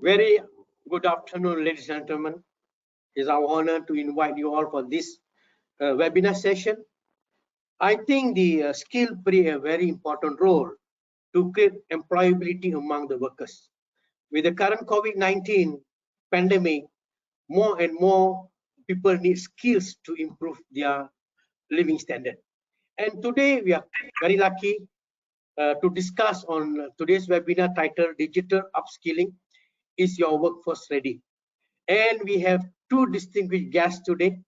Very good afternoon, ladies and gentlemen. It's our honor to invite you all for this webinar session. I think the skill play a very important role to create employability among the workers. With the current COVID-19 pandemic, more and more people need skills to improve their living standard. And today we are very lucky to discuss on today's webinar titled Digital Upskilling. Is your workforce ready? And we have two distinguished guests today.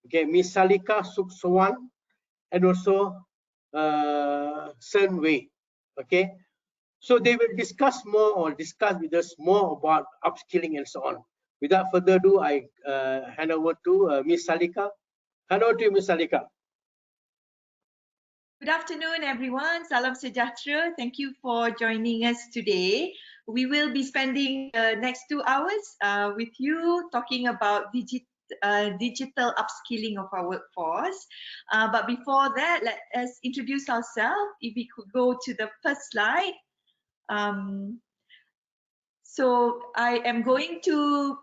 Okay, Miss Salika Suksuwan and also Hsern. Okay, so they will discuss with us more about upskilling and so on. Without further ado, I hand over to Miss Salika. Hand over to you, Miss Salika. Good afternoon, everyone. Salam sejahtera. Thank you for joining us today. We will be spending the next 2 hours with you talking about digital upskilling of our workforce. But before that, let us introduce ourselves. If we could go to the first slide. So I am going to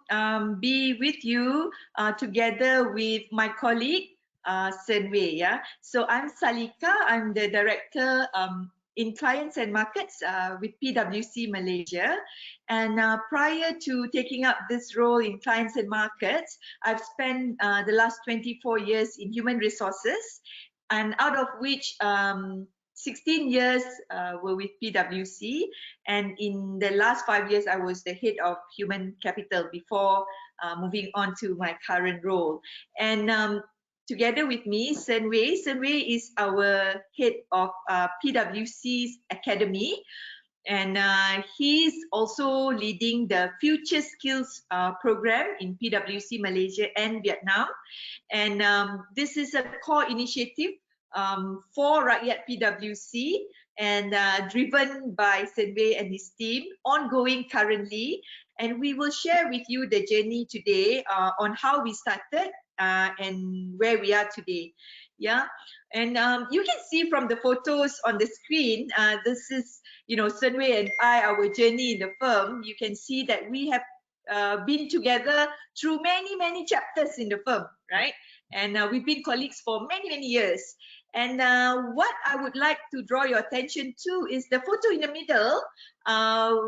be with you together with my colleague, Hsern. Yeah. So I'm Salika. I'm the director in clients and markets with PLWS Malaysia. And prior to taking up this role in clients and markets, I've spent the last 24 years in human resources, and out of which 16 years were with PLWS, and in the last 5 years I was the head of human capital before moving on to my current role. And together with me, Hsern. Hsern is our head of PLWS's academy, and he's also leading the Future Skills program in PLWS Malaysia and Vietnam. And this is a core initiative for Rakyat PLWS and driven by Hsern and his team, ongoing currently. And we will share with you the journey today on how we started and where we are today. Yeah, and you can see from the photos on the screen, this is, Hsern and I, our journey in the firm. You can see that we have been together through many chapters in the firm, right? And we've been colleagues for many years. And what I would like to draw your attention to is the photo in the middle,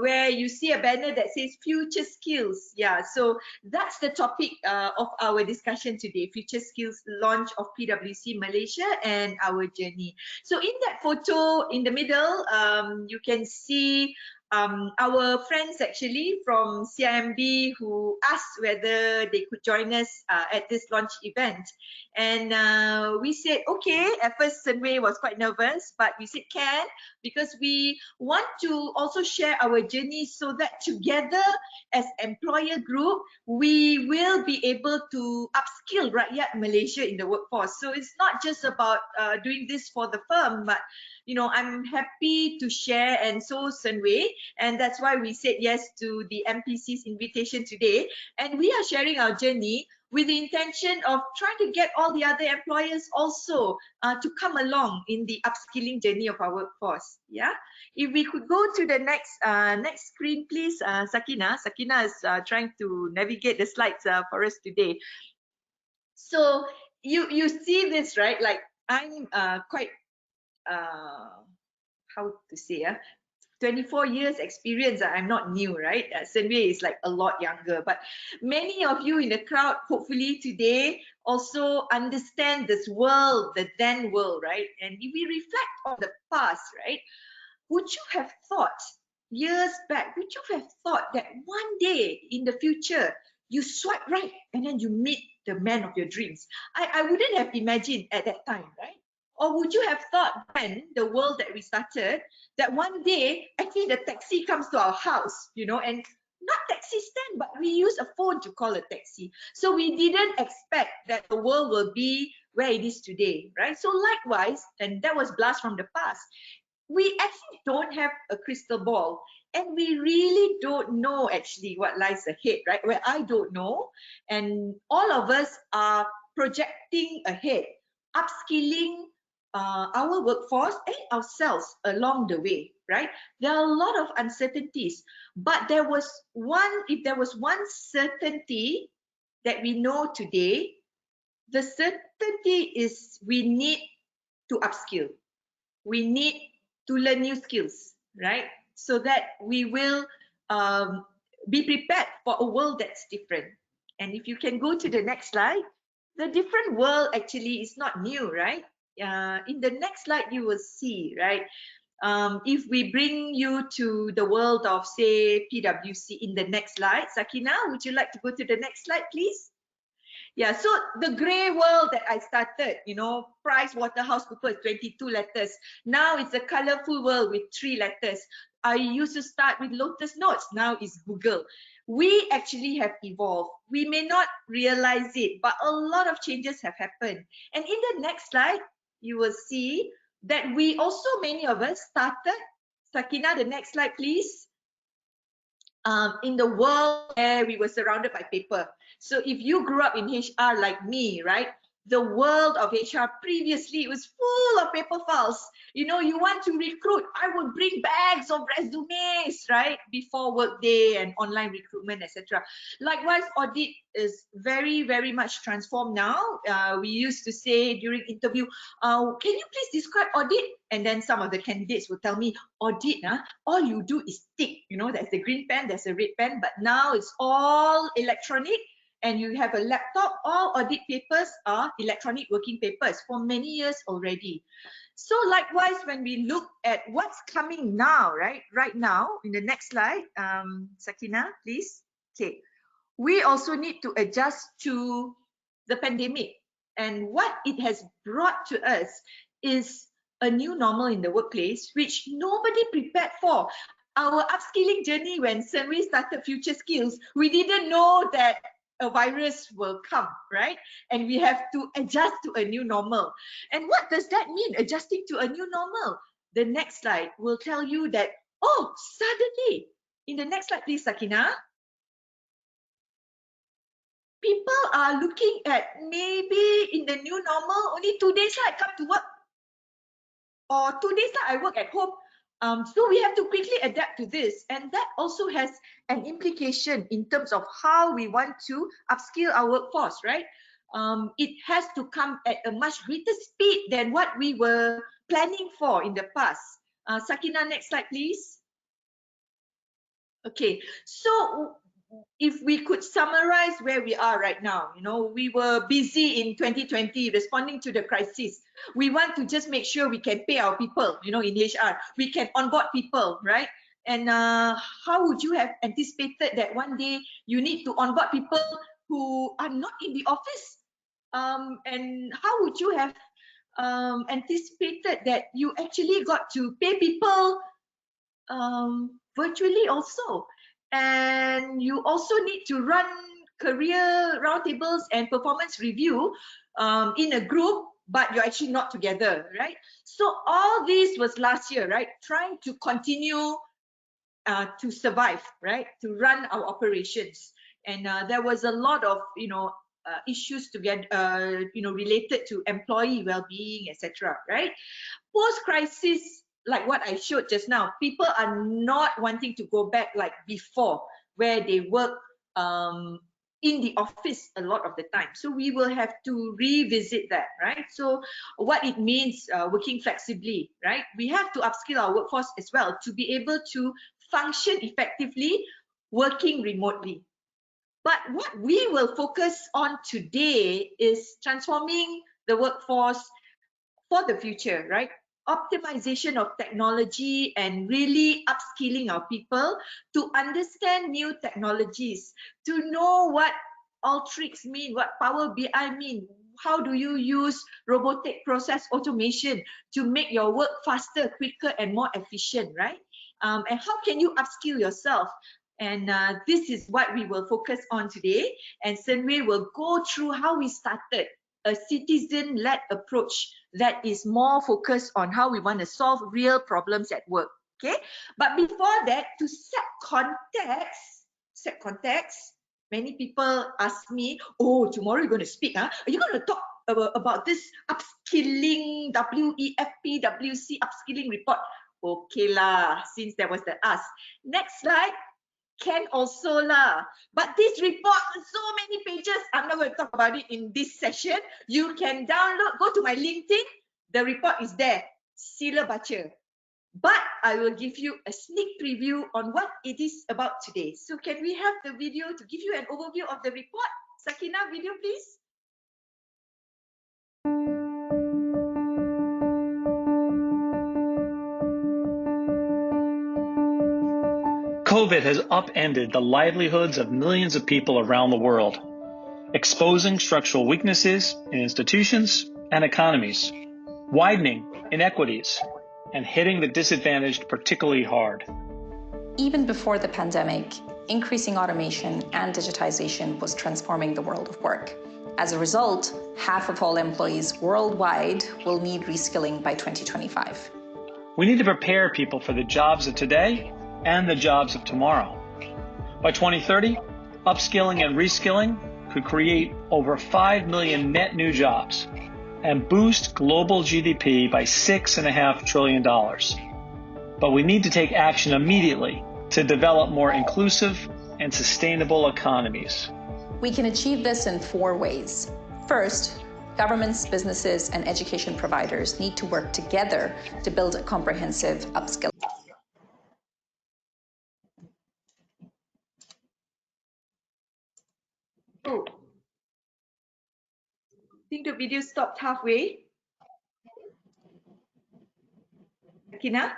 where you see a banner that says Future Skills. Yeah, so that's the topic of our discussion today, Future Skills launch of PLWS Malaysia and our journey. So in that photo in the middle, you can see our friends actually from CIMB who asked whether they could join us at this launch event. And we said, okay. At first, Hsern was quite nervous, but we said can, because we want to also share our journey so that together as employer group, we will be able to upskill Rakyat Malaysia in the workforce. So it's not just about doing this for the firm, but I'm happy to share, and so Hsern, and that's why we said yes to the MPC's invitation today. And we are sharing our journey with the intention of trying to get all the other employers also to come along in the upskilling journey of our workforce. Yeah, if we could go to the next screen, please, Sakina. Sakina is trying to navigate the slides for us today. So you see this, right? Like, I'm quite how to say 24 years experience. I'm not new, right? Hsern is like a lot younger, but many of you in the crowd hopefully today also understand this world, the then world, right? And if we reflect on the past, right, would you have thought years back, would you have thought that one day in the future you swipe right and then you meet the man of your dreams? I wouldn't have imagined at that time, right? Or would you have thought then, the world that we started, that one day actually the taxi comes to our house, and not taxi stand, but we use a phone to call a taxi. So we didn't expect that the world will be where it is today, right? So likewise, and that was blast from the past, we actually don't have a crystal ball, and we really don't know actually what lies ahead, right? Where I don't know, and all of us are projecting ahead, upskilling our workforce and ourselves along the way, right? There are a lot of uncertainties, but if there was one certainty that we know today, the certainty is we need to upskill. We need to learn new skills, right? So that we will be prepared for a world that's different. And if you can go to the next slide, the different world actually is not new, right? In the next slide, you will see, right? If we bring you to the world of, say, PWC in the next slide, Sakina, would you like to go to the next slide, please? Yeah, so the gray world that I started, PricewaterhouseCoopers, 22 letters. Now it's a colorful world with 3 letters. I used to start with Lotus Notes. Now it's Google. We actually have evolved. We may not realize it, but a lot of changes have happened. And in the next slide, you will see that we also, many of us started, Sakina, the next slide, please. In the world where we were surrounded by paper. So if you grew up in HR like me, right? The world of HR previously was full of paper files. You know, you want to recruit, I would bring bags of resumes, right? Before workday and online recruitment, etc. Likewise, audit is very, very much transformed now. We used to say during interview, can you please describe audit? And then some of the candidates will tell me, audit, all you do is tick. You know, there's the green pen, there's a red pen, but now it's all electronic. And you have a laptop, all audit papers are electronic working papers for many years already. So likewise, when we look at what's coming now, right now, in the next slide, Sakina, please. Okay, we also need to adjust to the pandemic. And what it has brought to us is a new normal in the workplace, which nobody prepared for. Our upskilling journey, when Hsern started Future Skills, we didn't know that a virus will come, right? And we have to adjust to a new normal. And what does that mean, adjusting to a new normal? The next slide will tell you that, oh, suddenly, in the next slide, please, Sakina, people are looking at maybe in the new normal, only 2 days I come to work, or 2 days I work at home. So we have to quickly adapt to this, and that also has an implication in terms of how we want to upskill our workforce, right? It has to come at a much greater speed than what we were planning for in the past. Sakina, next slide, please. Okay, so if we could summarize where we are right now, you know, we were busy in 2020 responding to the crisis. We want to just make sure we can pay our people, you know, in HR. We can onboard people, right? And how would you have anticipated that one day you need to onboard people who are not in the office? And how would you have anticipated that you actually got to pay people virtually also? And you also need to run career roundtables and performance review in a group, but you're actually not together, right? So all this was last year, right? Trying to continue to survive, right? To run our operations. And there was a lot of, issues to get, related to employee well-being, etc., right? Post-crisis, like what I showed just now, people are not wanting to go back like before, where they work in the office a lot of the time. So we will have to revisit that, right? So what it means working flexibly, right? We have to upskill our workforce as well to be able to function effectively working remotely. But what we will focus on today is transforming the workforce for the future, right? Optimization of technology and really upskilling our people to understand new technologies, to know what Alteryx mean, what Power BI mean, how do you use robotic process automation to make your work faster, quicker, and more efficient, right? And how can you upskill yourself? And this is what we will focus on today. And Hsern will go through how we started a citizen-led approach that is more focused on how we want to solve real problems at work. Okay, but before that, to set context, many people ask me, oh, tomorrow you're going to speak, are you going to talk about this upskilling, WEFP, upskilling report. Okay lah, since there was the ask. Next slide. Can also lah. But this report, so many pages, I'm not going to talk about it in this session. You can download, go to my LinkedIn. The report is there. Sila baca. But I will give you a sneak preview on what it is about today. So can we have the video to give you an overview of the report? Sakina, video please. COVID has upended the livelihoods of millions of people around the world, exposing structural weaknesses in institutions and economies, widening inequities, and hitting the disadvantaged particularly hard. Even before the pandemic, increasing automation and digitization was transforming the world of work. As a result, half of all employees worldwide will need reskilling by 2025. We need to prepare people for the jobs of today and the jobs of tomorrow. By 2030, upskilling and reskilling could create over 5 million net new jobs and boost global GDP by $6.5 trillion. But we need to take action immediately to develop more inclusive and sustainable economies. We can achieve this in 4 ways. First, governments, businesses, and education providers need to work together to build a comprehensive upskilling. Oh, I think the video stopped halfway. Sakina?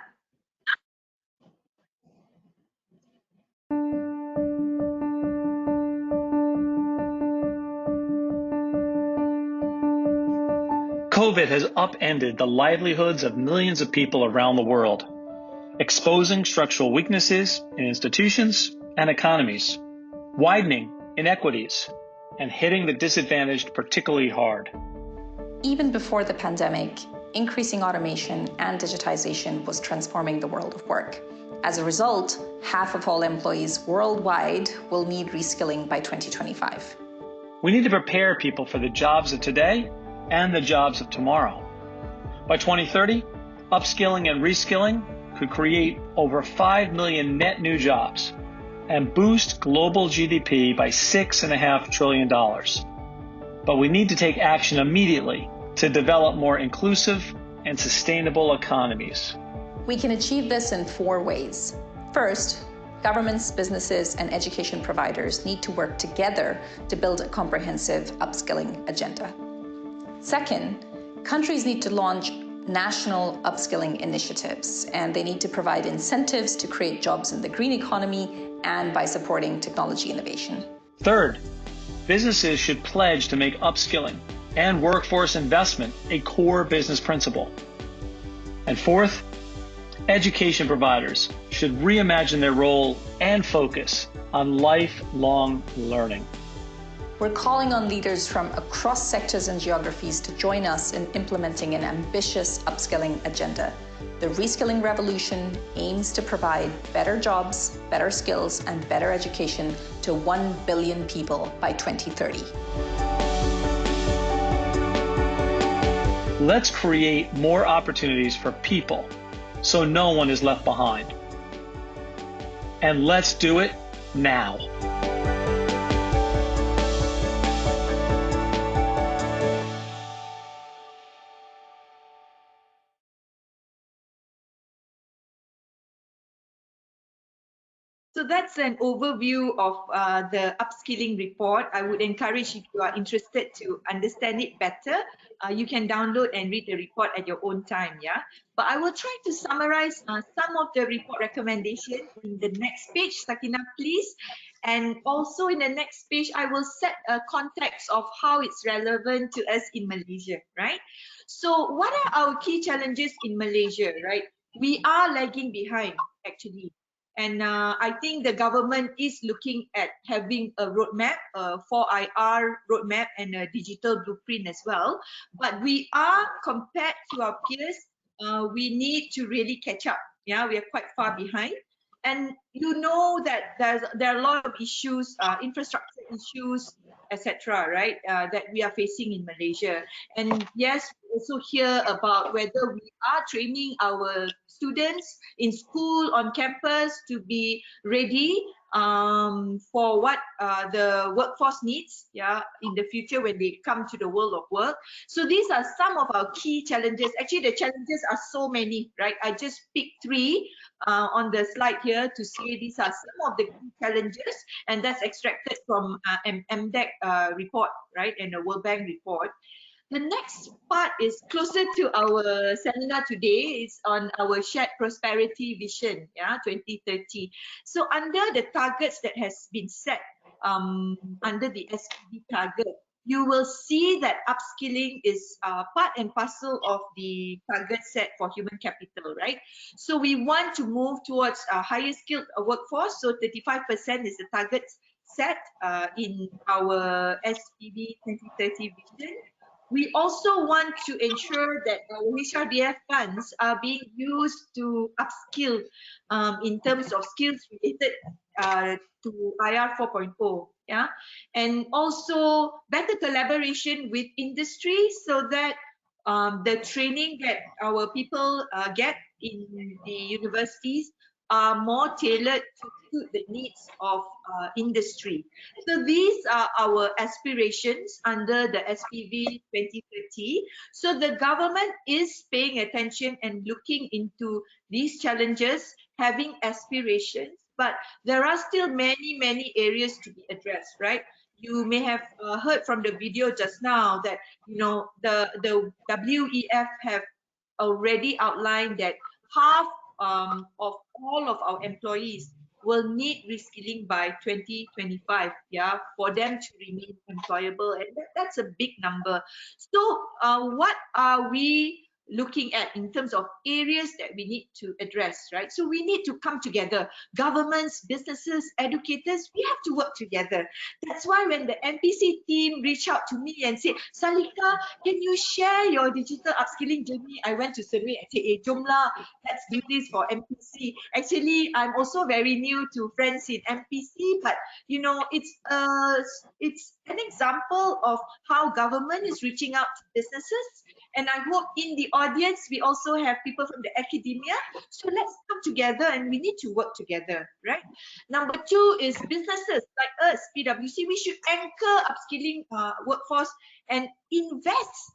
COVID has upended the livelihoods of millions of people around the world, exposing structural weaknesses in institutions and economies, widening inequities, and hitting the disadvantaged particularly hard. Even before the pandemic, increasing automation and digitization was transforming the world of work. As a result, half of all employees worldwide will need reskilling by 2025. We need to prepare people for the jobs of today and the jobs of tomorrow. By 2030, upskilling and reskilling could create over 5 million net new jobs and boost global GDP by $6.5 trillion. But we need to take action immediately to develop more inclusive and sustainable economies. We can achieve this in 4 ways. First, governments, businesses, and education providers need to work together to build a comprehensive upskilling agenda. Second, countries need to launch national upskilling initiatives, and they need to provide incentives to create jobs in the green economy and by supporting technology innovation. Third, businesses should pledge to make upskilling and workforce investment a core business principle. And fourth, education providers should reimagine their role and focus on lifelong learning. We're calling on leaders from across sectors and geographies to join us in implementing an ambitious upskilling agenda. The reskilling revolution aims to provide better jobs, better skills, and better education to 1 billion people by 2030. Let's create more opportunities for people so no one is left behind. And let's do it now. So that's an overview of the upskilling report. I would encourage, if you are interested to understand it better, you can download and read the report at your own time, yeah? But I will try to summarize some of the report recommendations in the next page. Sakina, please. And also in the next page, I will set a context of how it's relevant to us in Malaysia, right? So what are our key challenges in Malaysia, right? We are lagging behind, actually. And I think the government is looking at having a roadmap, a 4IR roadmap, and a digital blueprint as well. But we are, compared to our peers, we need to really catch up. Yeah, we are quite far behind. And you know that there are a lot of issues, infrastructure issues, etc., right, that we are facing in Malaysia. And yes, we also hear about whether we are training our students in school, on campus, to be ready for what the workforce needs, yeah, in the future when they come to the world of work. So these are some of our key challenges. Actually, the challenges are so many, right? I just picked 3 on the slide here to say these are some of the key challenges, and that's extracted from MDEC report, right, and the World Bank report. The next part is closer to our seminar today. It's on our shared prosperity vision, yeah, 2030. So under the targets that has been set under the SPV target, you will see that upskilling is part and parcel of the target set for human capital, right? So we want to move towards a higher skilled workforce. So 35% is the target set in our SPV 2030 vision. We also want to ensure that our HRDF funds are being used to upskill in terms of skills related to IR 4.0, yeah, and also better collaboration with industry so that the training that our people get in the universities are more tailored to suit the needs of industry. So these are our aspirations under the SPV 2030. So the government is paying attention and looking into these challenges, having aspirations, but there are still many areas to be addressed, right? You may have heard from the video just now that, you know, the WEF have already outlined that half of all of our employees will need reskilling by 2025, yeah, for them to remain employable, and that's a big number. So what are we looking at in terms of areas that we need to address, right? So we need to come together, governments, businesses, educators, we have to work together. That's why when the MPC team reached out to me and said, Salika, can you share your digital upskilling journey? I went to survey and said, hey, jomlah, let's do this for MPC. Actually, I'm also very new to friends in MPC, but you know, it's an example of how government is reaching out to businesses. And I hope in the audience, we also have people from the academia. So let's come together and we need to work together, right? Number 2 is businesses like us, PwC, we should anchor upskilling workforce and invest.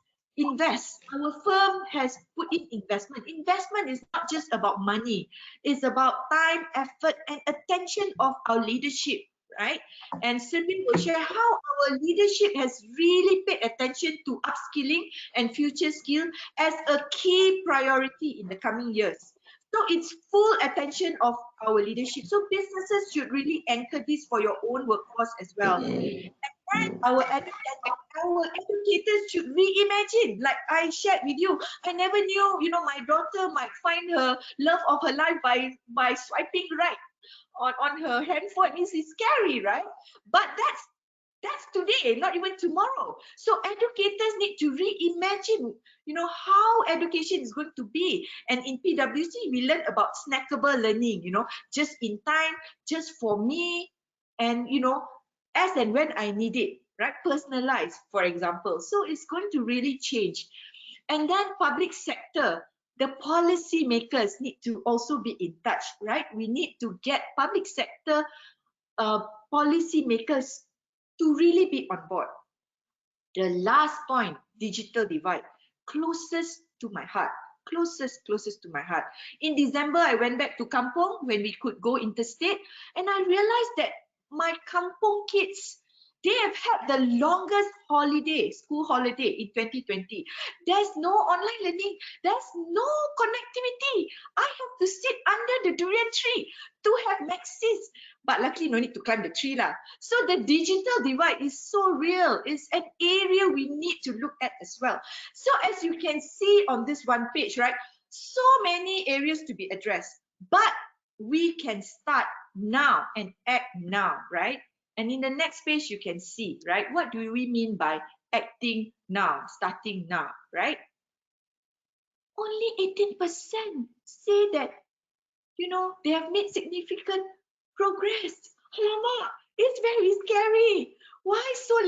Our firm has put in investment. Investment is not just about money. It's about time, effort, and attention of our leadership, right? And Sylvie will share how our leadership has really paid attention to upskilling and future skill as a key priority in the coming years. So it's full attention of our leadership. So businesses should really anchor this for your own workforce as well. And our educators should reimagine, like I shared with you. I never knew, you know, my daughter might find her love of her life by swiping right on her handphone. It's scary, right? But that's today, not even tomorrow. So educators need to reimagine, you know, how education is going to be. And in PwC, we learn about snackable learning, you know, just in time, just for me, and you know, as and when I need it, right? Personalized, for example. So it's going to really change. And then public sector, the policy makers need to also be in touch, right? We need to get public sector policy makers to really be on board. The last point, digital divide, closest to my heart. Closest to my heart. In December, I went back to Kampong when we could go interstate, and I realized that my Kampong kids, they have had the longest holiday, school holiday in 2020. There's no online learning. There's no connectivity. I have to sit under the durian tree to have maxis. But luckily, no need to climb the tree lah. So the digital divide is so real. It's an area we need to look at as well. So as you can see on this one page, right? So many areas to be addressed. But we can start now and act now, right? And in the next page, you can see, right? What do we mean by acting now, starting now, right? Only 18% say that, you know, they have made significant progress. Alamak, it's very scary. Why so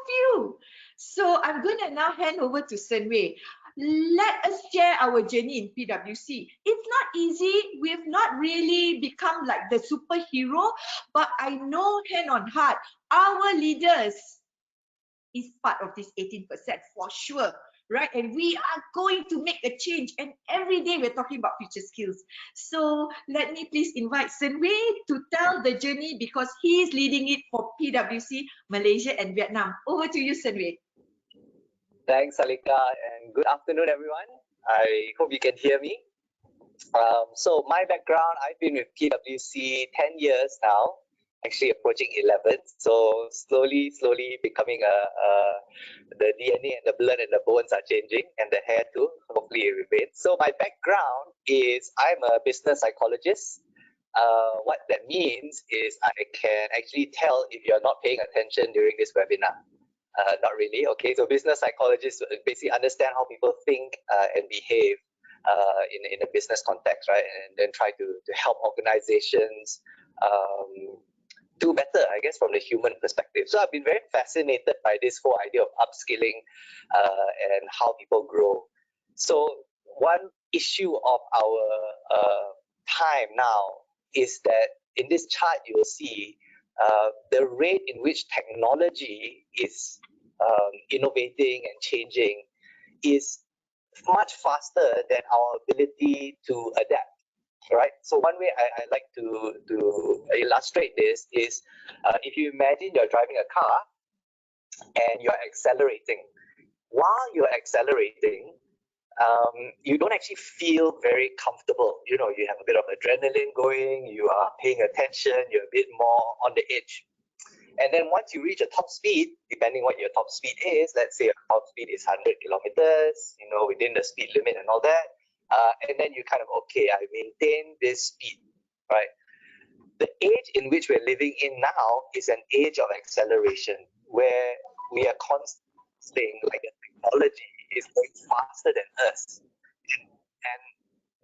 few? So I'm going to now hand over to Hsern Wei. Let us share our journey in PwC. It's not easy. We've not really become like the superhero, but I know hand on heart, our leaders is part of this 18% for sure, right? And we are going to make a change. And every day we're talking about future skills. So let me please invite Hsern Wei to tell the journey because he's leading it for PwC, Malaysia and Vietnam. Over to you, Hsern Wei. Thanks, Salika, and good afternoon, everyone. I hope you can hear me. So my background, I've been with PwC 10 years now, actually approaching 11. So slowly becoming the DNA and the blood and the bones are changing, and the hair too. Hopefully it remains. So my background is I'm a business psychologist. What that means is I can actually tell if you're not paying attention during this webinar. Not really. Okay, so business psychologists basically understand how people think and behave in a business context, right? And then try to help organizations do better, I guess, from the human perspective. So I've been very fascinated by this whole idea of upskilling and how people grow. So one issue of our time now is that in this chart you will see the rate in which technology is innovating and changing is much faster than our ability to adapt, right? So one way I like to illustrate this is if you imagine you're driving a car and you're accelerating. While you're accelerating, you don't actually feel very comfortable. You know, you have a bit of adrenaline going, you are paying attention, you're a bit more on the edge. And then once you reach a top speed, depending what your top speed is, let's say your top speed is 100 kilometers, you know, within the speed limit and all that, and then you kind of, okay, I maintain this speed, right? The age in which we're living in now is an age of acceleration, where we are constantly, like the technology is going faster than us. And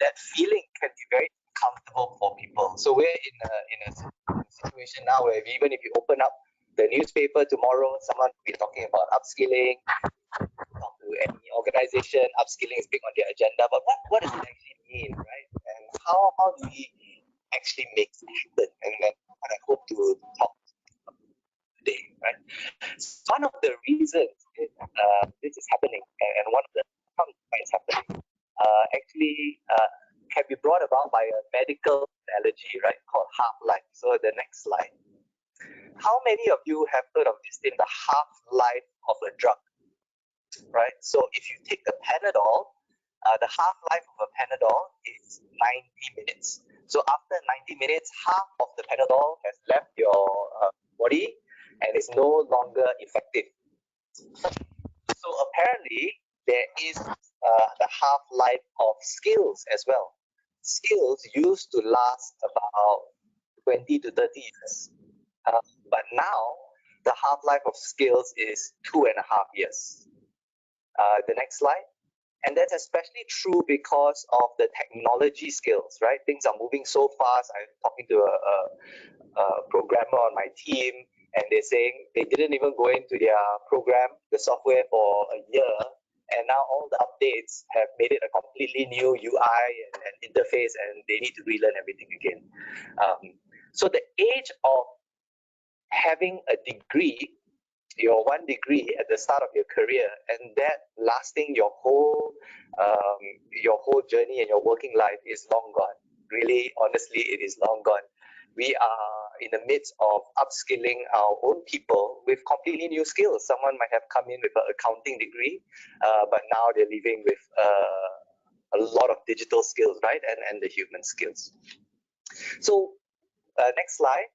that feeling can be very comfortable for people. So we're in a situation now where even if you open up the newspaper tomorrow, someone will be talking about upskilling. Talk to any organization, upskilling is big on their agenda. But what does it actually mean, right? And how do we actually make it happen? And then what I hope to talk today, right? So one of the reasons this is happening, and one of the how it's happening, actually can be brought about by a medical analogy, right, called half-life. So the next slide. How many of you have heard of this thing, the half-life of a drug, right? So if you take the Panadol, the half-life of a Panadol is 90 minutes. So after 90 minutes, half of the Panadol has left your body and is no longer effective. So apparently there is the half-life of skills as well. Skills used to last about 20 to 30 years. But now the half-life of skills is 2.5 years. The next slide. And that's especially true because of the technology skills, right? Things are moving so fast. I'm talking to a programmer on my team, and they're saying they didn't even go into their program, the software, for a year. And now all the updates have made it a completely new UI and interface, and they need to relearn everything again. So the age of having a degree, your one degree at the start of your career, and that lasting your whole journey and your working life is long gone. Really, honestly, it is long gone. We are in the midst of upskilling our own people with completely new skills. Someone might have come in with an accounting degree, but now they're leaving with a lot of digital skills, right? And the human skills. So next slide.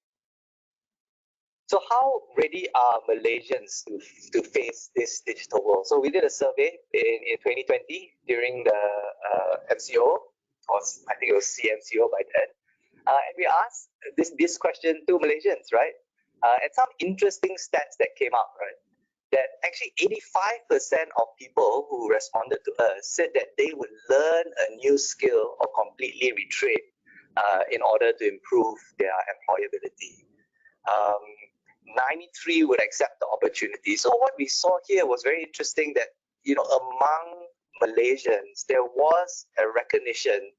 So how ready are Malaysians to face this digital world? So we did a survey in 2020 during the MCO, or I think it was CMCO by then. And we asked this question to Malaysians, right? And some interesting stats that came out, right? That actually 85% of people who responded to us said that they would learn a new skill or completely retrain in order to improve their employability. 93 would accept the opportunity. So what we saw here was very interesting that, among Malaysians, there was a recognition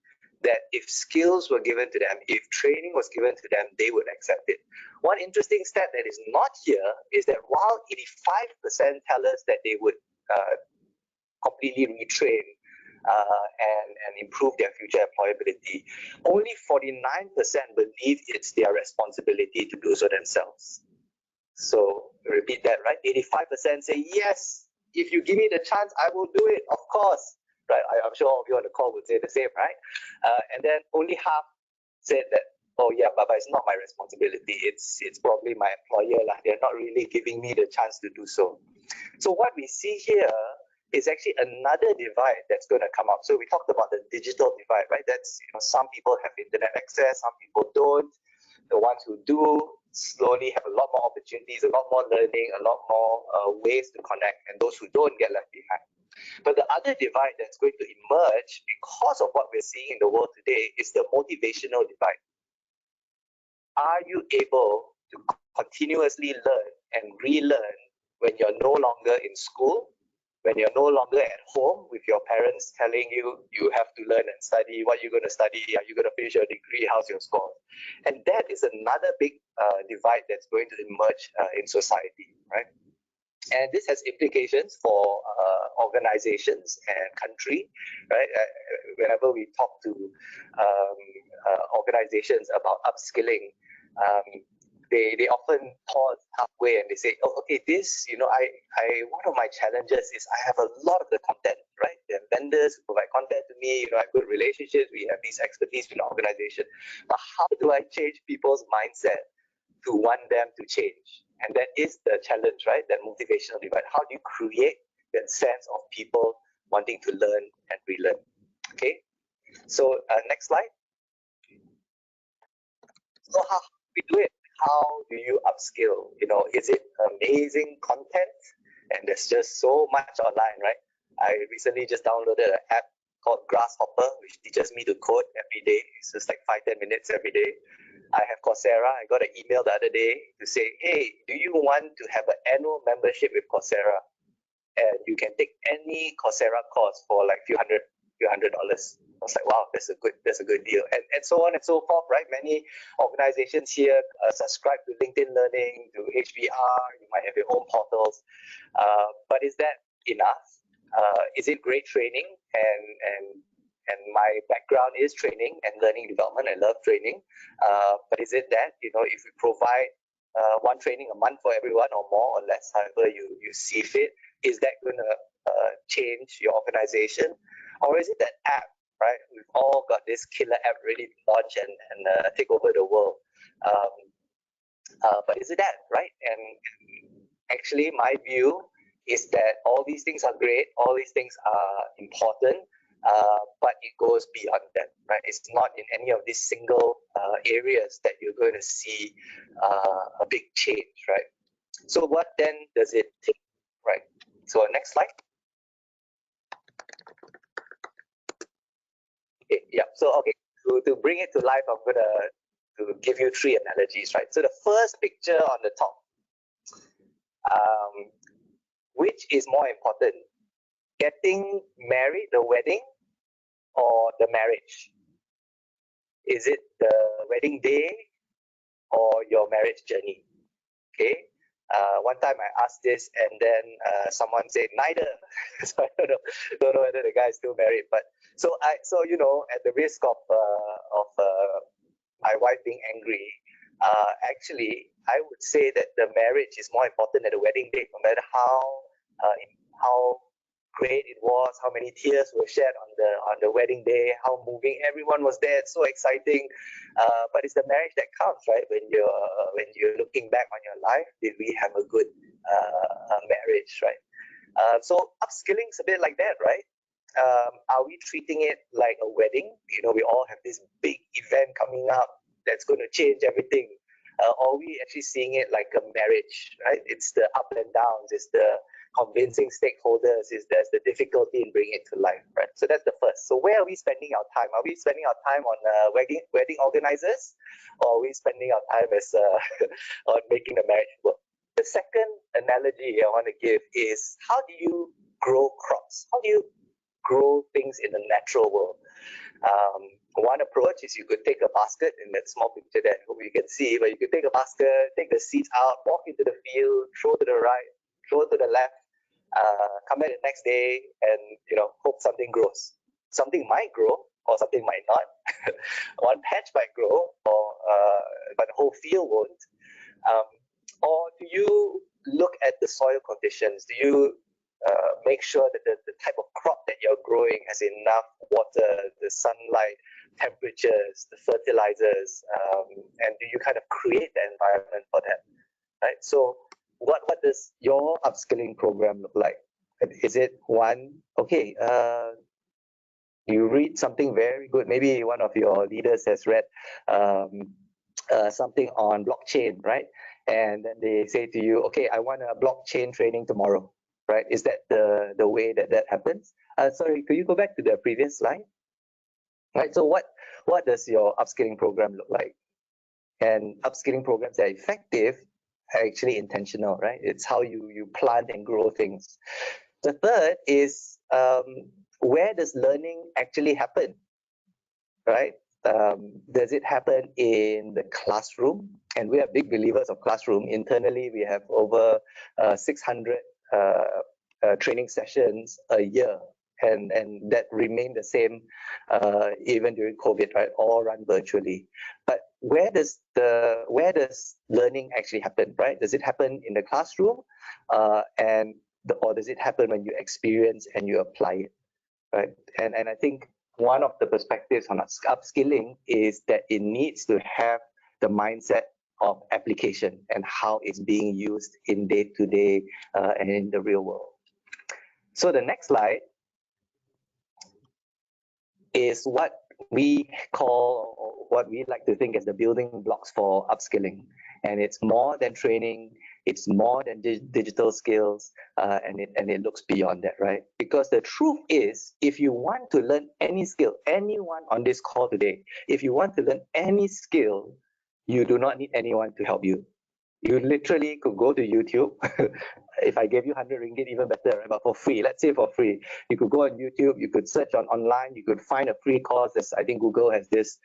that if skills were given to them, if training was given to them, they would accept it. One interesting stat that is not here is that while 85% tell us that they would completely retrain and improve their future employability, only 49% believe it's their responsibility to do so themselves. So repeat that, right? 85% say, yes, if you give me the chance, I will do it, of course. Right? I'm sure all of you on the call would say the same, right? And then only half said that, oh yeah, but it's not my responsibility. It's probably my employer. They're not really giving me the chance to do so. So what we see here is actually another divide that's going to come up. So we talked about the digital divide, right? That's, some people have internet access, some people don't. The ones who do slowly have a lot more opportunities, a lot more learning, a lot more ways to connect, and those who don't get left behind. But the other divide that's going to emerge because of what we're seeing in the world today is the motivational divide. Are you able to continuously learn and relearn when you're no longer in school, when you're no longer at home with your parents telling you you have to learn and study, what you're going to study, are you going to finish your degree, how's your score? And that is another big divide that's going to emerge in society, right? And this has implications for organizations and country, right? Whenever we talk to organizations about upskilling, they often pause halfway and they say, oh, okay, this, one of my challenges is I have a lot of the content, right? There are vendors who provide content to me, I have good relationships, we have these expertise in the organization. But how do I change people's mindset to want them to change? And that is the challenge, right? That motivational divide. How do you create that sense of people wanting to learn and relearn? Okay. So next slide. So how do we do it? How do you upskill? Is it amazing content? And there's just so much online, right? I recently just downloaded an app called Grasshopper, which teaches me to code every day. It's just like 5-10 minutes every day. I have Coursera. I got an email the other day to say, hey, do you want to have an annual membership with Coursera? And you can take any Coursera course for like few hundred dollars. I was like, wow, that's a good deal. And so on and so forth, right? Many organizations here subscribe to LinkedIn Learning, to HBR. You might have your own portals. But is that enough? Is it great training? And my background is training and learning development. I love training. But is it that, if we provide one training a month for everyone or more or less, however you see fit, is that going to change your organization? Or is it that app, right? We've all got this killer app ready to launch and take over the world. But is it that, right? And actually, my view is that all these things are great. All these things are important. But it goes beyond that, right? It's not in any of these single areas that you're going to see a big change, right? So what then does it take, right? So next slide. Okay, yeah, so okay, to bring it to life, I'm going to give you 3 analogies, right? So the first picture on the top, which is more important? Getting married, the wedding, or the marriage? Is it the wedding day or your marriage journey? Okay. One time I asked this, and then someone said neither. So I don't know whether the guy is still married. But so at the risk of my wife being angry, actually I would say that the marriage is more important than the wedding day, no matter how great it was, how many tears were shed on the wedding day, how moving everyone was there. It's so exciting, but it's the marriage that counts, right? When you're looking back on your life, did we have a good marriage, right? So upskilling is a bit like that, right? Are we treating it like a wedding? We all have this big event coming up that's going to change everything. Or are we actually seeing it like a marriage, right? It's the up and downs, it's the convincing stakeholders is there's the difficulty in bringing it to life, right? So that's the first. So where are we spending our time? Are we spending our time on wedding organizers, or are we spending our time as on making the marriage work? The second analogy I want to give is, how do you grow crops? How do you grow things in the natural world? One approach is you could take a basket in that small picture that I hope you can see, but you could take a basket, take the seeds out, walk into the field, throw to the right, throw to the left, come back the next day, and hope something grows. Something might grow, or something might not. One patch might grow, or but the whole field won't. Or do you look at the soil conditions? Do you make sure that the type of crop that you're growing has enough water, the sunlight, temperatures, the fertilizers, and do you kind of create the environment for that, right? So what does your upskilling program look like? Is it one, okay, you read something very good, maybe one of your leaders has read something on blockchain, right? And then they say to you, okay, I want a blockchain training tomorrow, right? Is that the way that happens? Sorry, could you go back to the previous slide? Right. So what does your upskilling program look like? And upskilling programs that are effective are actually intentional, right? It's how you plant and grow things. The third is, where does learning actually happen, right? Does it happen in the classroom? And we are big believers of classroom. Internally, we have over 600 training sessions a year, and that remained the same even during COVID, right? All run virtually. But where does learning actually happen, right? Does it happen in the classroom, or does it happen when you experience and you apply it, right? And I think one of the perspectives on upskilling is that it needs to have the mindset of application and how it's being used in day-to-day and in the real world. So the next slide is what we call, or what we like to think as the building blocks for upskilling. And it's more than training, it's more than digital skills, and it looks beyond that, right? Because the truth is, if you want to learn any skill, anyone on this call today, if you want to learn any skill, you do not need anyone to help you. You literally could go to YouTube. If I gave you 100 ringgit, even better, right? But for free, let's say for free, you could go on YouTube, you could search online, you could find a free course. I think Google has this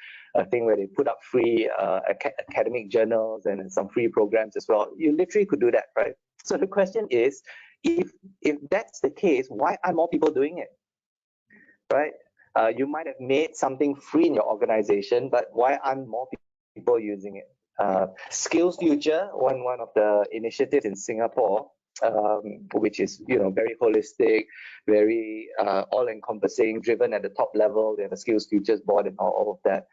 thing where they put up free academic journals and some free programs as well. You literally could do that, right? So the question is, if that's the case, why are more people doing it, right? You might have made something free in your organization, but why aren't more people using it? Skills Future, one of the initiatives in Singapore, which is very holistic, very all-encompassing, driven at the top level. They have a Skills Futures board and all of that.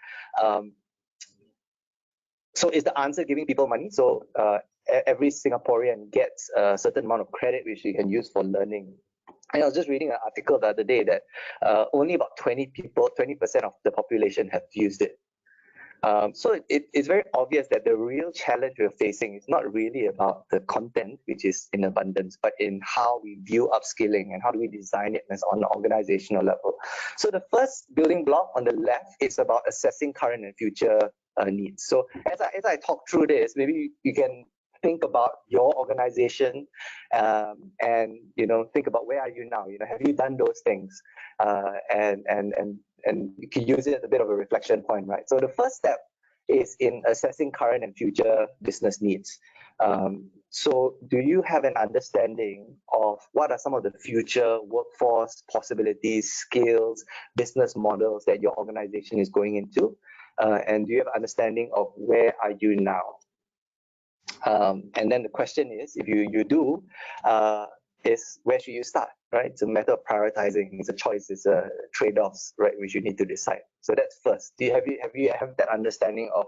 So is the answer giving people money? So every Singaporean gets a certain amount of credit which you can use for learning. And I was just reading an article the other day that only about 20% of the population have used it. So it's very obvious that the real challenge we're facing is not really about the content, which is in abundance, but in how we view upskilling and how do we design it as on an organizational level. So the first building block on the left is about assessing current and future needs. So as I talk through this, maybe you can think about your organization and think about where are you now? Have you done those things? And you can use it as a bit of a reflection point, right? So the first step is in assessing current and future business needs. So do you have an understanding of what are some of the future workforce possibilities, skills, business models that your organization is going into? And do you have an understanding of where are you now? And then the question is, if you do, is where should you start, right? It's a matter of prioritizing. It's a choice. It's a trade-offs, right, which you need to decide. So that's first. Have you have that understanding of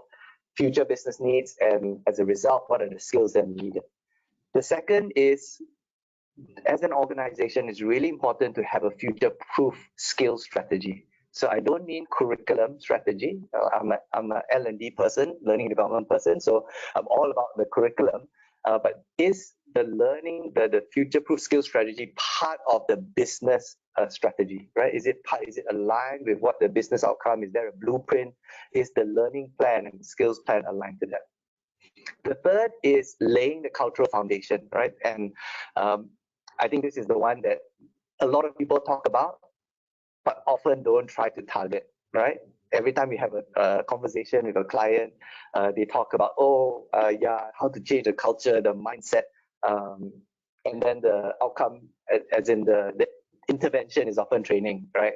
future business needs, and as a result, what are the skills that are needed? The second is, as an organization, it's really important to have a future-proof skill strategy. So I don't mean curriculum strategy. I'm a L&D person, learning development person. So I'm all about the curriculum. But is the learning, the future-proof skill strategy part of the business strategy, right? Is it aligned with what the business outcome? Is there a blueprint? Is the learning plan and skills plan aligned to that? The third is laying the cultural foundation, right? And I think this is the one that a lot of people talk about, but often don't try to target, right? Every time we have a conversation with a client, they talk about, how to change the culture, the mindset, and then the outcome, as in the intervention, is often training, right?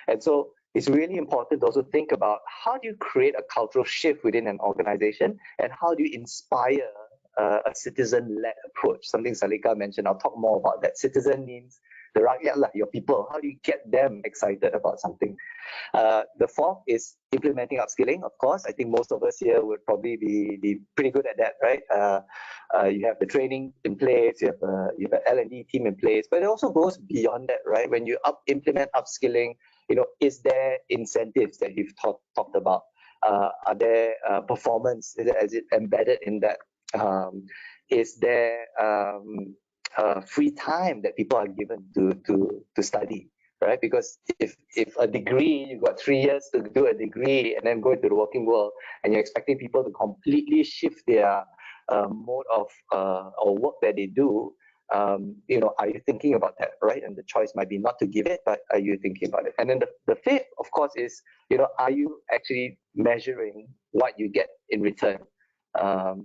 And so it's really important to also think about how do you create a cultural shift within an organization, and how do you inspire a citizen-led approach, something Salika mentioned. I'll talk more about that. Citizen means the rakyat, your people. How do you get them excited about something? The fourth is implementing upskilling. Of course, I think most of us here would probably be pretty good at that, right? You have the training in place, you have an L&D team in place, but it also goes beyond that, right? When you implement upskilling, is there incentives that you've talked about? Are there performance? Is it embedded in that? Is there free time that people are given to study, right? Because if a degree, you've got 3 years to do a degree and then go into the working world, and you're expecting people to completely shift their mode of or work that they do, are you thinking about that, right? And the choice might be not to give it, but are you thinking about it? And then the fifth, of course, is, are you actually measuring what you get in return?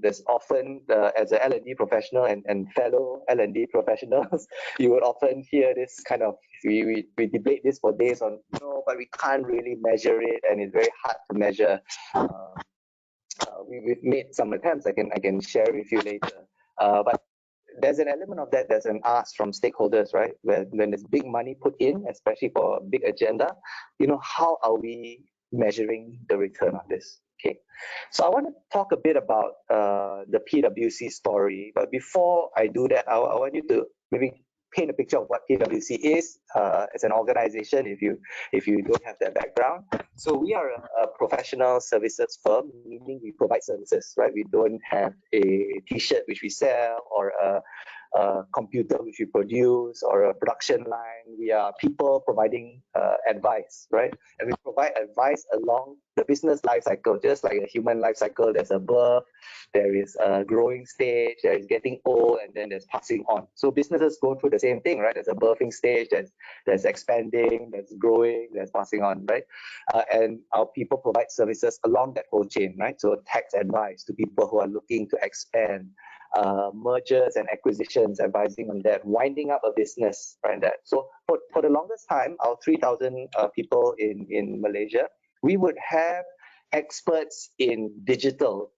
There's often, as an L&D professional and fellow L&D professionals, you would often hear this kind of, we debate this for days on, but we can't really measure it, and it's very hard to measure. We've made some attempts. I can share with you later. But there's an element of that. There's an ask from stakeholders, right? When there's big money put in, especially for a big agenda, how are we measuring the return on this? Okay, so I want to talk a bit about the PLWS story, but before I do that, I want you to maybe paint a picture of what PLWS is as an organization, if you don't have that background. So we are a professional services firm, meaning we provide services, right? We don't have a t-shirt which we sell, or a computer which we produce, or a production line. We are people providing advice, right? And we provide advice along the business life cycle, just like a human life cycle. There's a birth, there is a growing stage, there is getting old, and then there's passing on. So businesses go through the same thing, right? There's a birthing stage, there's expanding, there's growing, there's passing on, right? And our people provide services along that whole chain, right? So tax advice to people who are looking to expand, mergers and acquisitions, advising on that, winding up a business, right? That. So for the longest time, our 3,000 people in Malaysia, we would have experts in digital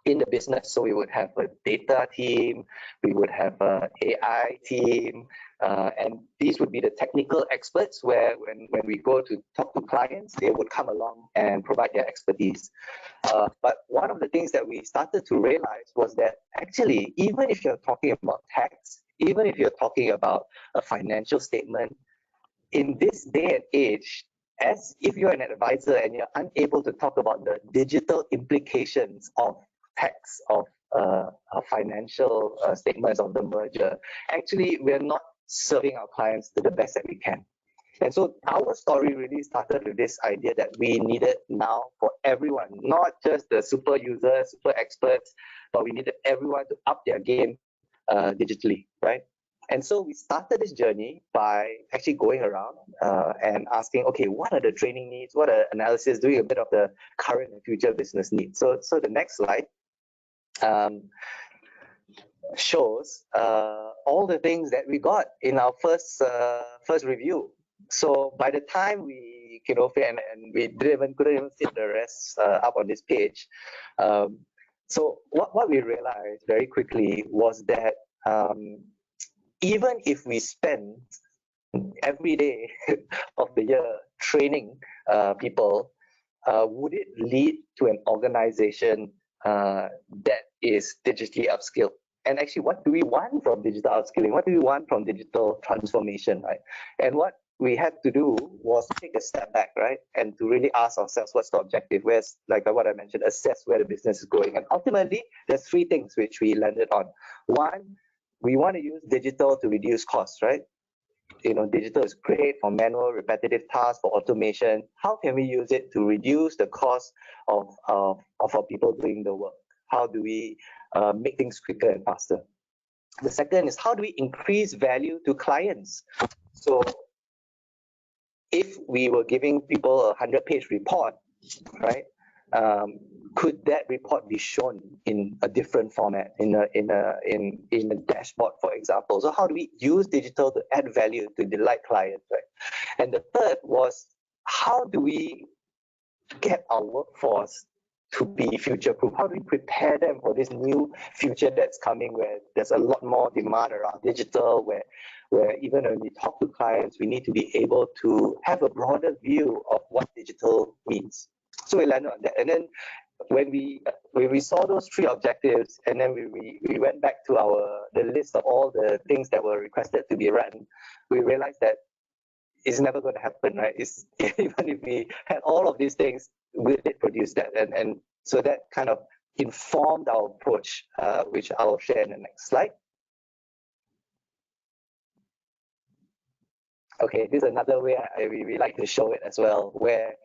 in the business. So we would have a data team, we would have an AI team, and these would be the technical experts, where when we go to talk to clients, they would come along and provide their expertise. But one of the things that we started to realize was that actually, even if you're talking about tax, even if you're talking about a financial statement, in this day and age, as if you're an advisor and you're unable to talk about the digital implications of tax, of financial statements of the merger, actually we're not serving our clients to the best that we can. And so our story really started with this idea that we needed now for everyone, not just the super users, super experts, but we needed everyone to up their game digitally, right? And so we started this journey by actually going around and asking, okay, what are the training needs? What are analysis? Doing a bit of the current and future business needs. So the next slide shows all the things that we got in our first review. So by the time we and we couldn't even fit the rest up on this page. So what we realized very quickly was that even if we spend every day of the year training people, would it lead to an organization that is digitally upskilled? And actually, what do we want from digital upskilling? What do we want from digital transformation, right? And what we had to do was take a step back, right? And to really ask ourselves, what's the objective? Where's, like what I mentioned, assess where the business is going. And ultimately, there's three things which we landed on. One, we want to use digital to reduce costs, right? Digital is great for manual, repetitive tasks, for automation. How can we use it to reduce the cost of our people doing the work? How do we make things quicker and faster? The second is, how do we increase value to clients? So if we were giving people a 100-page report, right? Could that report be shown in a different format, in a dashboard, for example? So how do we use digital to add value to delight clients, right? And the third was, how do we get our workforce to be future-proof? How do we prepare them for this new future that's coming, where there's a lot more demand around digital, where even when we talk to clients, we need to be able to have a broader view of what digital means. So we landed on that. And then when we saw those three objectives, and then we went back to the list of all the things that were requested to be run, we realized that it's never going to happen, right? Even if we had all of these things, we did produce that. And so that kind of informed our approach, which I'll share in the next slide. Okay, this is another way we like to show it as well, where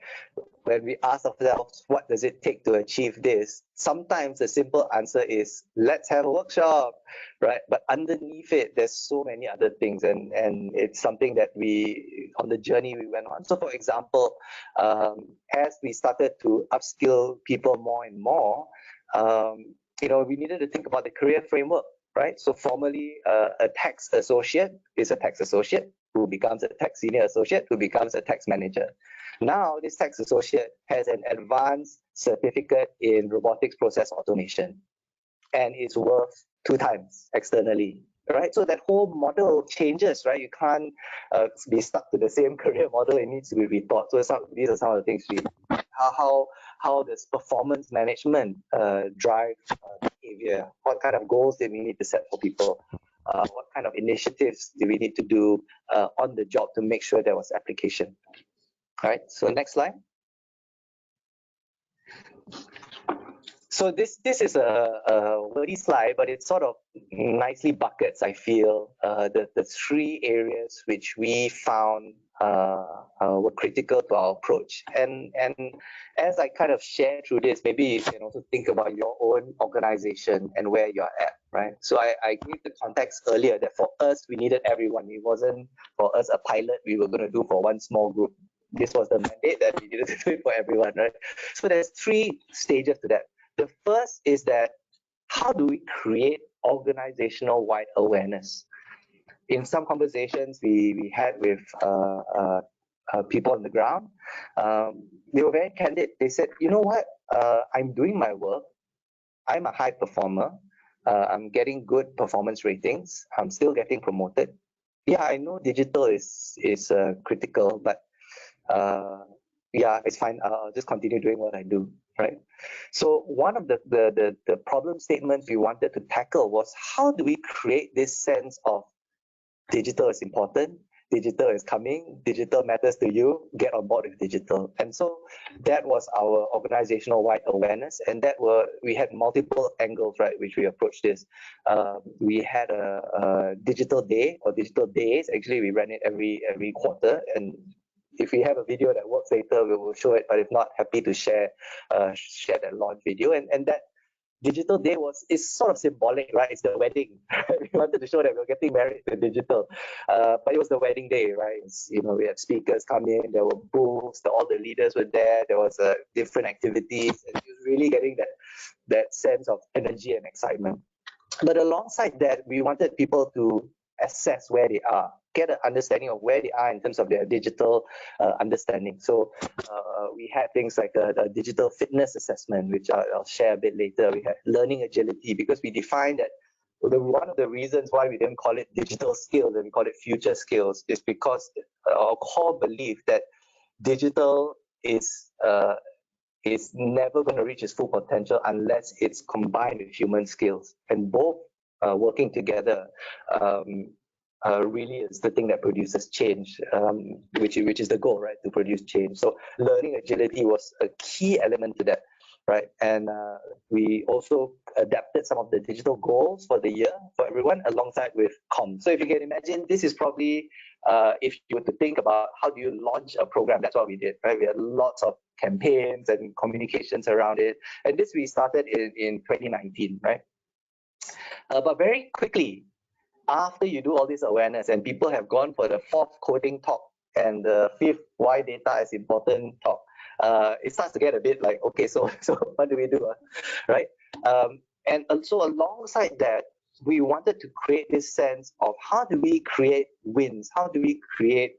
when we ask ourselves, what does it take to achieve this? Sometimes the simple answer is, let's have a workshop, right? But underneath it, there's so many other things, and it's something that on the journey we went on. So for example, as we started to upskill people more and more, we needed to think about the career framework, right? So formally, a tax associate is a tax associate who becomes a tax senior associate, who becomes a tax manager. Now, this tax associate has an advanced certificate in robotics process automation and is worth 2 times externally, right? So that whole model changes, right? You can't be stuck to the same career model. It needs to be rethought. So these are some of the things how does performance management drive behavior? What kind of goals do we need to set for people? What kind of initiatives do we need to do on the job to make sure there was application? All right, so next slide. So this is a wordy slide, but it sort of nicely buckets, I feel, the 3 areas which we found were critical to our approach. And as I kind of share through this, maybe you can also think about your own organization and where you're at, right? So I gave the context earlier that for us, we needed everyone. It wasn't for us a pilot we were going to do for one small group. This was the mandate that we needed to do it for everyone, right? So there's 3 stages to that. The first is that, how do we create organizational-wide awareness? In some conversations we had with people on the ground, they were very candid. They said, you know what, I'm doing my work, I'm a high performer, I'm getting good performance ratings, I'm still getting promoted. Yeah, I know digital is critical, but yeah, it's fine. I'll just continue doing what I do, right? So one of the problem statements we wanted to tackle was, how do we create this sense of digital is important, digital is coming, digital matters to you, get on board with digital. And so that was our organizational-wide awareness, and we had multiple angles, right, which we approached this. We had a digital day or digital days. Actually, we ran it every quarter, and if we have a video that works later, we will show it. But if not, happy to share that launch video. And that digital day is sort of symbolic, right? It's the wedding. We wanted to show that we're getting married to digital, but it was the wedding day, right? We had speakers come in, there were booths, all the leaders were there. There was different activities, and it was really getting that sense of energy and excitement. But alongside that, we wanted people to assess where they are, get an understanding of where they are in terms of their digital understanding. So we had things like a digital fitness assessment, which I'll share a bit later. We had learning agility, because we defined that one of the reasons why we didn't call it digital skills and we call it future skills is because our core belief that digital is never going to reach its full potential unless it's combined with human skills, and both working together really is the thing that produces change, which is the goal, right? To produce change. So learning agility was a key element to that, right? And we also adapted some of the digital goals for the year for everyone alongside with comms. So if you can imagine, this is probably, if you were to think about how do you launch a program, that's what we did, right? We had lots of campaigns and communications around it. And this we started in 2019, right? But very quickly, after you do all this awareness and people have gone for the 4th coding talk and the 5th why data is important talk, it starts to get a bit like, okay, so what do we do, right? And also alongside that, we wanted to create this sense of how do we create wins? How do we create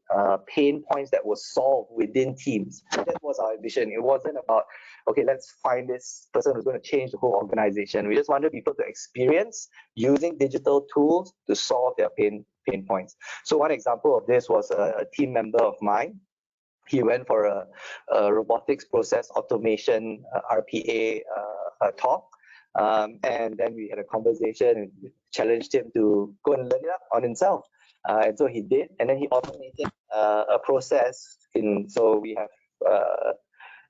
pain points that were solved within teams? That was our vision. It wasn't about, okay, let's find this person who's going to change the whole organization. We just wanted people to experience using digital tools to solve their pain points. So one example of this was a team member of mine. He went for a robotics process automation RPA talk. And then we had a conversation and challenged him to go and learn it up on himself. And so he did. And then he automated a process so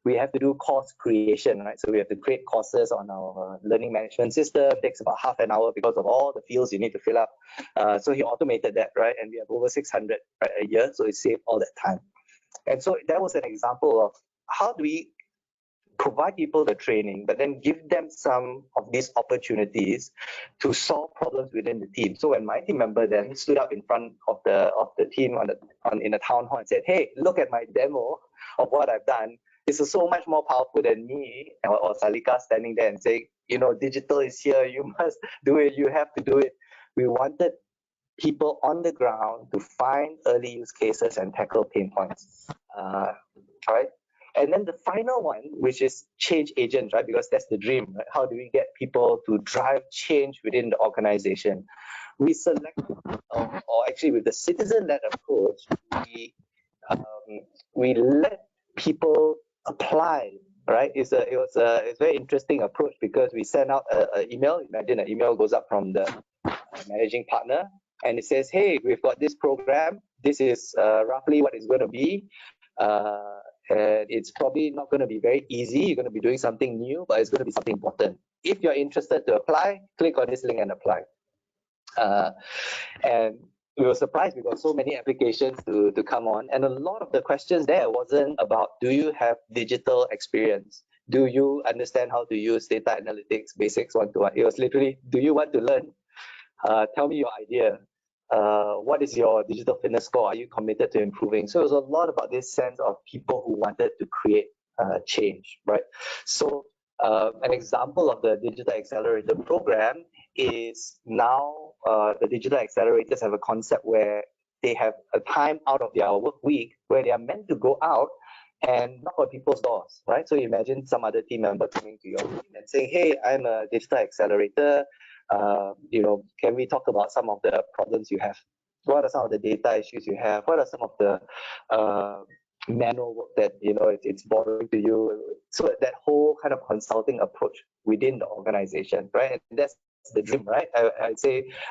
we have to do course creation, right? So we have to create courses on our learning management system. It takes about half an hour because of all the fields you need to fill up. So he automated that, right? And we have over 600 a year, so it saved all that time. And so that was an example of how do we provide people the training, but then give them some of these opportunities to solve problems within the team. So when my team member then stood up in front of the team in a town hall and said, "Hey, look at my demo of what I've done. This is so much more powerful than me," or Salika standing there and saying, digital is here. You must do it. You have to do it. We wanted people on the ground to find early use cases and tackle pain points. Right? And then the final one, which is change agents, right? Because that's the dream, right? How do we get people to drive change within the organization? We selected, or actually with the citizen-led approach, we let people apply, right? It was a very interesting approach because we sent out an email. Imagine an email goes up from the managing partner and it says, "Hey, we've got this program. This is roughly what it's going to be. And it's probably not going to be very easy. You're going to be doing something new, but it's going to be something important. If you're interested to apply, click on this link and apply." And we were surprised. We got so many applications to come on. And a lot of the questions there wasn't about, do you have digital experience? Do you understand how to use data analytics, basics 1-to-1? It was literally, do you want to learn? Tell me your idea. What is your digital fitness score? Are you committed to improving? So it was a lot about this sense of people who wanted to create change, right? So an example of the Digital Accelerator program is now the Digital Accelerators have a concept where they have a time out of their work week where they are meant to go out and knock on people's doors, right? So imagine some other team member coming to your team and saying, "Hey, I'm a Digital Accelerator. Can we talk about some of the problems you have? What are some of the data issues you have? What are some of the manual work that it's bothering to you?" So that whole kind of consulting approach within the organization, right? And that's the dream, right? I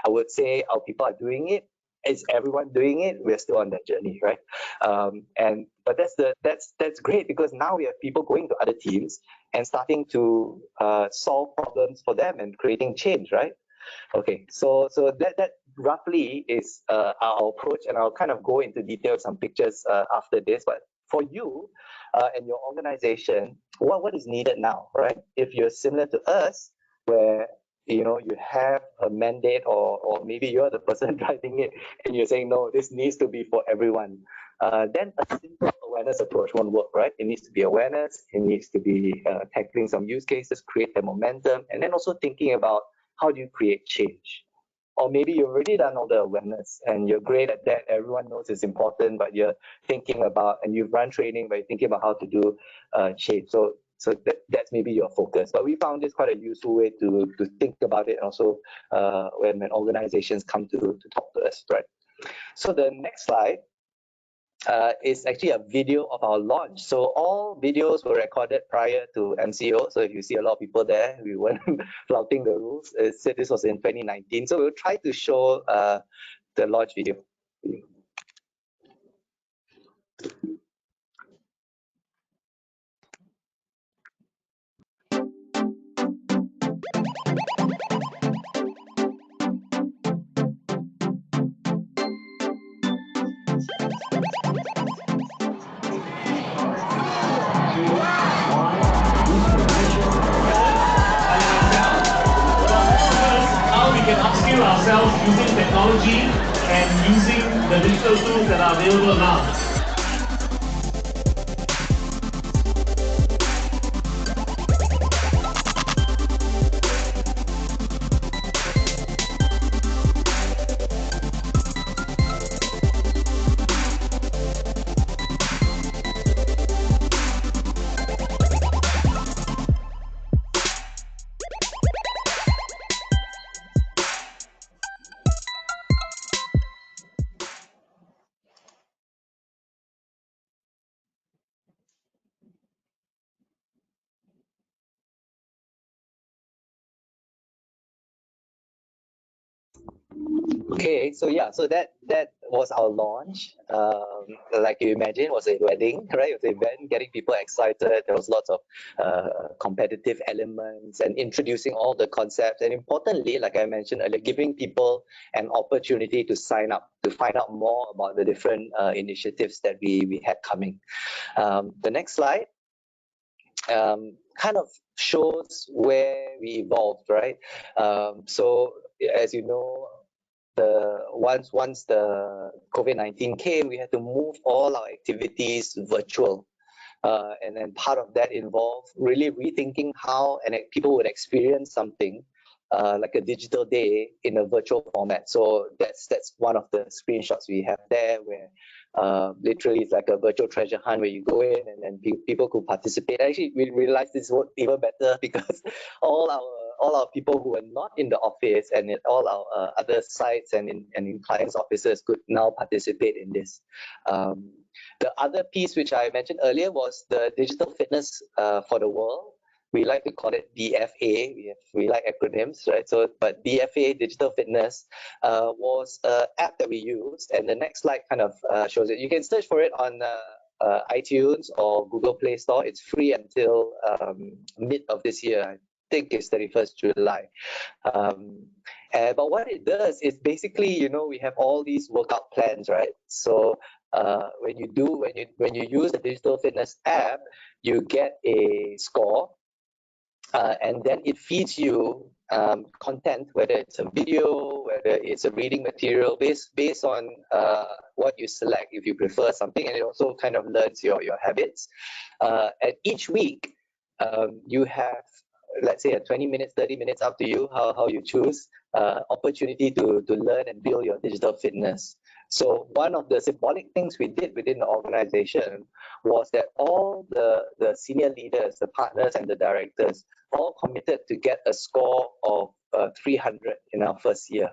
would say our people are doing it. Is everyone doing it? We're still on that journey, right? But that's great because now we have people going to other teams and starting to solve problems for them and creating change, right? Okay, so that roughly is our approach, and I'll kind of go into detail some pictures after this. But for you and your organization, what is needed now, right? If you're similar to us, where you have a mandate, or maybe you're the person driving it, and you're saying, "No, this needs to be for everyone," then a simple awareness approach won't work, right? It needs to be awareness. It needs to be tackling some use cases, create the momentum, and then also thinking about how do you create change. Or maybe you've already done all the awareness and you're great at that. Everyone knows it's important, but you're thinking about, and you've run training, but you're thinking about how to do change. So that's maybe your focus. But we found this quite a useful way to think about it, and also when organizations come to talk to us, right? So the next slide is actually a video of our launch. So all videos were recorded prior to MCO. So if you see a lot of people there, we weren't flouting the rules. This was in 2019. So we'll try to show the launch video. using technology and using the digital tools that are available now. Okay, so yeah, so that was our launch. Like you imagine, was a wedding, right? It was an event, getting people excited. There was lots of competitive elements and introducing all the concepts. And importantly, like I mentioned earlier, giving people an opportunity to sign up, to find out more about the different initiatives that we had coming. The next slide kind of shows where we evolved, right? So as you know, once the COVID-19 came, we had to move all our activities virtual. And then part of that involved really rethinking how people would experience something like a digital day in a virtual format. So that's one of the screenshots we have there, where literally it's like a virtual treasure hunt where you go in and people could participate. Actually, we realized this worked even better because all our people who were not in the office and in all our other sites and in clients' offices could now participate in this. The other piece which I mentioned earlier was the digital fitness for the world. We like to call it DFA. We like acronyms, right? So, but DFA, Digital Fitness, was an app that we used. And the next slide kind of shows it. You can search for it on iTunes or Google Play Store. It's free until mid of this year. I think it's 31st July. But what it does is basically, we have all these workout plans, right? So when you use the digital fitness app, you get a score. And then it feeds you content, whether it's a video, whether it's a reading material, based on what you select, if you prefer something, and it also kind of learns your habits. And each week, you have, let's say, a 20 minutes, 30 minutes, up to you, how you choose, opportunity to learn and build your digital fitness. So one of the symbolic things we did within the organization was that all the senior leaders, the partners and the directors, all committed to get a score of 300 in our first year.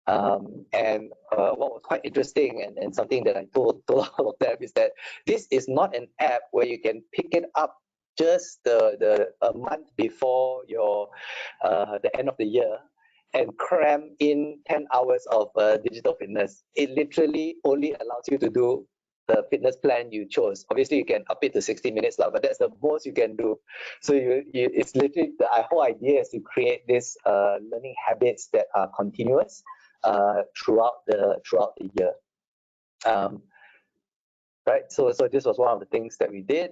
And what was quite interesting and something that I told all of them is that this is not an app where you can pick it up just a month before your the end of the year and cram in 10 hours of digital fitness. It literally only allows you to do the fitness plan you chose. Obviously, you can up it to 60 minutes, but that's the most you can do. So it's literally, the whole idea is to create this learning habits that are continuous throughout the year. Right. So this was one of the things that we did.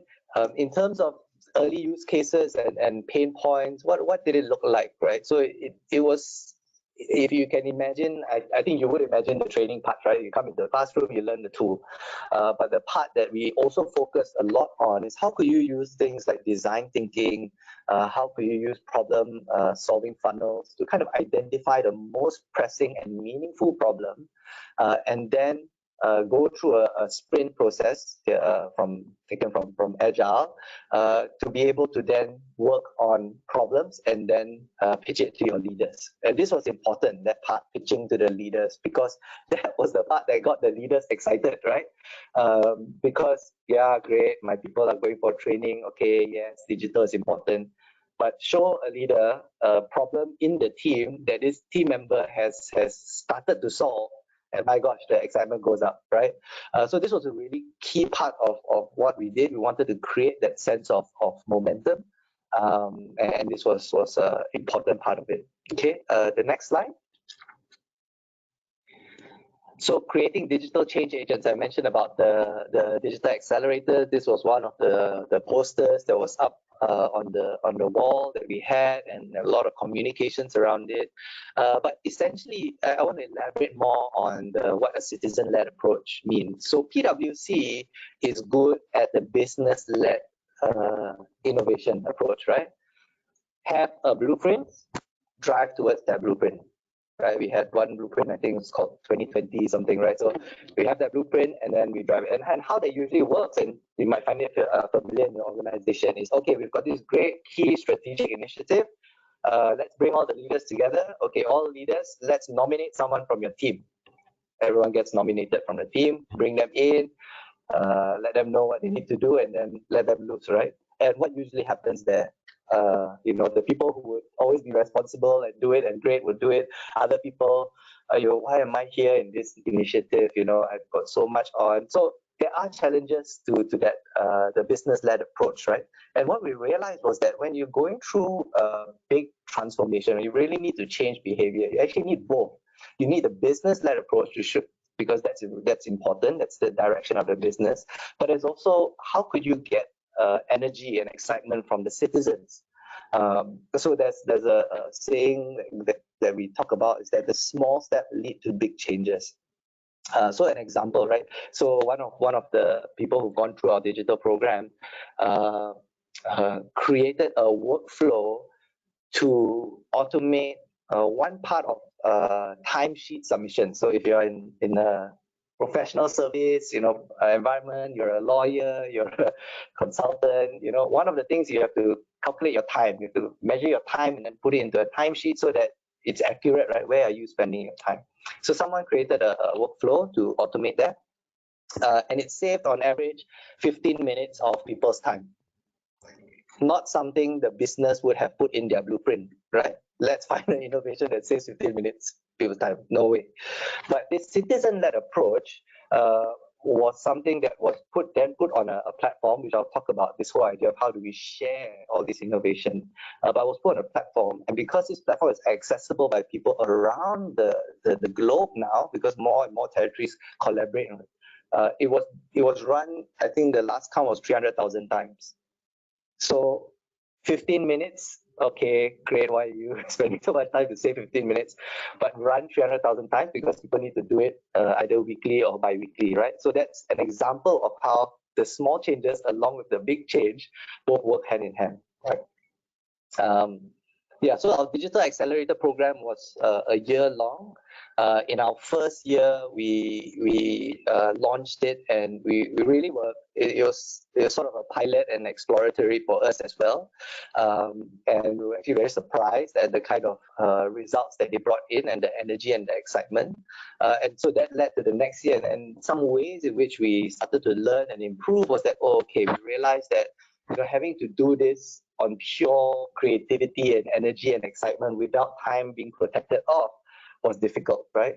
In terms of early use cases and pain points, what did it look like, right? So it was, if you can imagine, I think you would imagine the training part, right? You come into the classroom, you learn the tool. But the part that we also focused a lot on is how could you use things like design thinking, how could you use problem solving funnels to kind of identify the most pressing and meaningful problem, and then go through a sprint process taken from Agile to be able to then work on problems and then pitch it to your leaders. And this was important, that part, pitching to the leaders, because that was the part that got the leaders excited, right? Because, yeah, great, my people are going for training. Okay, yes, digital is important. But show a leader a problem in the team that this team member has started to solve, and my gosh, the excitement goes up, right? So this was a really key part of what we did. We wanted to create that sense of momentum, and this was an important part of it. Okay, the next slide. So creating digital change agents, I mentioned about the digital accelerator. This was one of the posters that was up on the wall that we had, and a lot of communications around it. But essentially, I want to elaborate more on what a citizen-led approach means. So PwC is good at the business-led innovation approach, right? Have a blueprint, drive towards that blueprint. Right, we had one blueprint, I think it's called 2020 something, right? So we have that blueprint and then we drive it. And how that usually works, and you might find it familiar in your organization, is okay, we've got this great key strategic initiative. Let's bring all the leaders together. Okay, all leaders, let's nominate someone from your team. Everyone gets nominated from the team, bring them in, let them know what they need to do, and then let them loose, right? And what usually happens there? The people who would always be responsible and do it and great would do it. Other people, why am I here in this initiative? I've got so much on. So there are challenges to that, the business-led approach, right? And what we realized was that when you're going through a big transformation, you really need to change behavior. You actually need both. You need a business-led approach because that's important. That's the direction of the business. But there's also, how could you get energy and excitement from the citizens? So there's a saying that we talk about, is that the small steps lead to big changes. So an example, right? So one of the people who've gone through our digital program created a workflow to automate one part of timesheet submission. So if you're in a professional service, environment, you're a lawyer, you're a consultant, one of the things you have to calculate your time. You have to measure your time and then put it into a timesheet so that it's accurate, right? Where are you spending your time? So someone created a workflow to automate that, and it saved on average 15 minutes of people's time. Not something the business would have put in their blueprint, right? Let's find an innovation that saves 15 minutes people's time. No way. But this citizen-led approach was something that was put on a platform, which I'll talk about, this whole idea of how do we share all this innovation. But it was put on a platform, and because this platform is accessible by people around the globe now, because more and more territories collaborate on it, it was run, I think the last count was 300,000 times. So 15 minutes, okay, great. Why are you spending so much time to save 15 minutes? But run 300,000 times because people need to do it either weekly or bi-weekly, right? So that's an example of how the small changes along with the big change both work hand in hand, right? So our digital accelerator program was a year long. In our first year, we launched it, and we really were. It was sort of a pilot and exploratory for us as well, and we were actually very surprised at the kind of results that they brought in, and the energy and the excitement. And so that led to the next year, and some ways in which we started to learn and improve was that, we realized that having to do this on pure creativity and energy and excitement without time being protected off was difficult, right?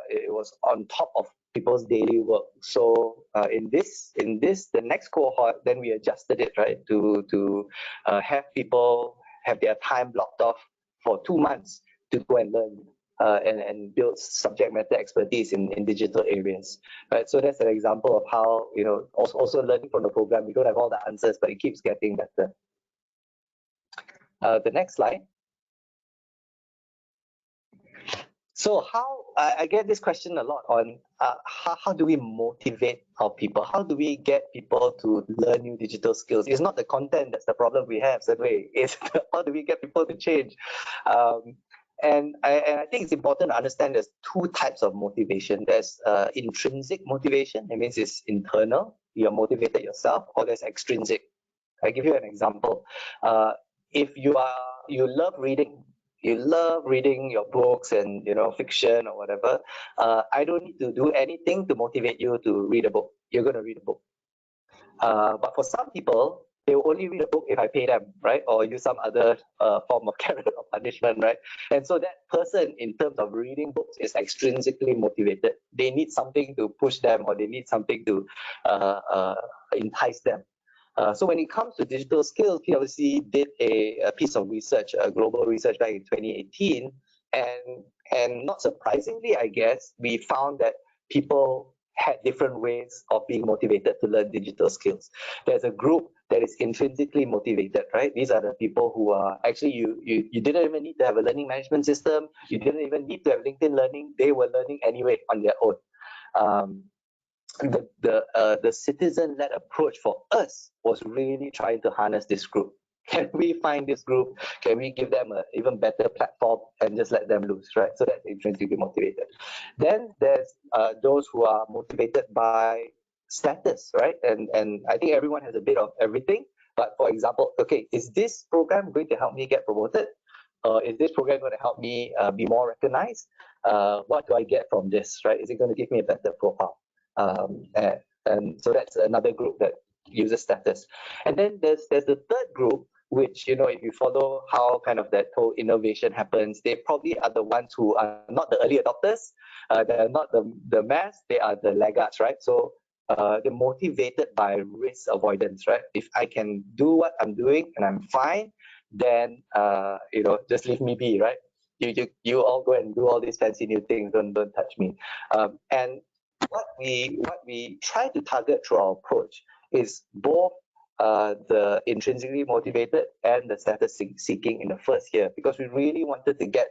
It was on top of people's daily work. So in the next cohort, then we adjusted it, right, to have people have their time blocked off for 2 months to go and learn and build subject matter expertise in digital areas, right? So that's an example of how, also learning from the program. We don't have all the answers, but it keeps getting better. The next slide. So how, I get this question a lot on how do we motivate our people? How do we get people to learn new digital skills? It's not the content that's the problem we have, Sedway. It's how do we get people to change? And I think it's important to understand there's two types of motivation. There's intrinsic motivation. It means it's internal. You're motivated yourself. Or there's extrinsic. I give you an example. If you love reading, you love reading your books and fiction or whatever, I don't need to do anything to motivate you to read a book. You're going to read a book. But for some people, they will only read a book if I pay them, right? Or use some other form of carrot or punishment, right? And so that person, in terms of reading books, is extrinsically motivated. They need something to push them, or they need something to entice them. So when it comes to digital skills, PLWC did a piece of research, a global research back in 2018, and not surprisingly, I guess, we found that people had different ways of being motivated to learn digital skills. There's a group that is intrinsically motivated, right? These are the people who are actually, you didn't even need to have a learning management system. You didn't even need to have LinkedIn Learning. They were learning anyway on their own. The citizen-led approach for us was really trying to harness this group. Can we find this group? Can we give them an even better platform and just let them loose, right? So that's intrinsically motivated. Then there's those who are motivated by status, right? And I think everyone has a bit of everything. But for example, okay, is this program going to help me get promoted? Is this program going to help me be more recognized? What do I get from this, right? Is it going to give me a better profile? And so that's another group that uses status. And then there's the third group, which, you know, if you follow how kind of that whole innovation happens, they probably are the ones who are not the early adopters, they're not the mass, they are the laggards, right? So they're motivated by risk avoidance, right? If I can do what I'm doing and I'm fine, then you know, just leave me be, right? You all go and do all these fancy new things, don't touch me. And what we try to target through our approach is both the intrinsically motivated and the status seeking in the first year, because we really wanted to get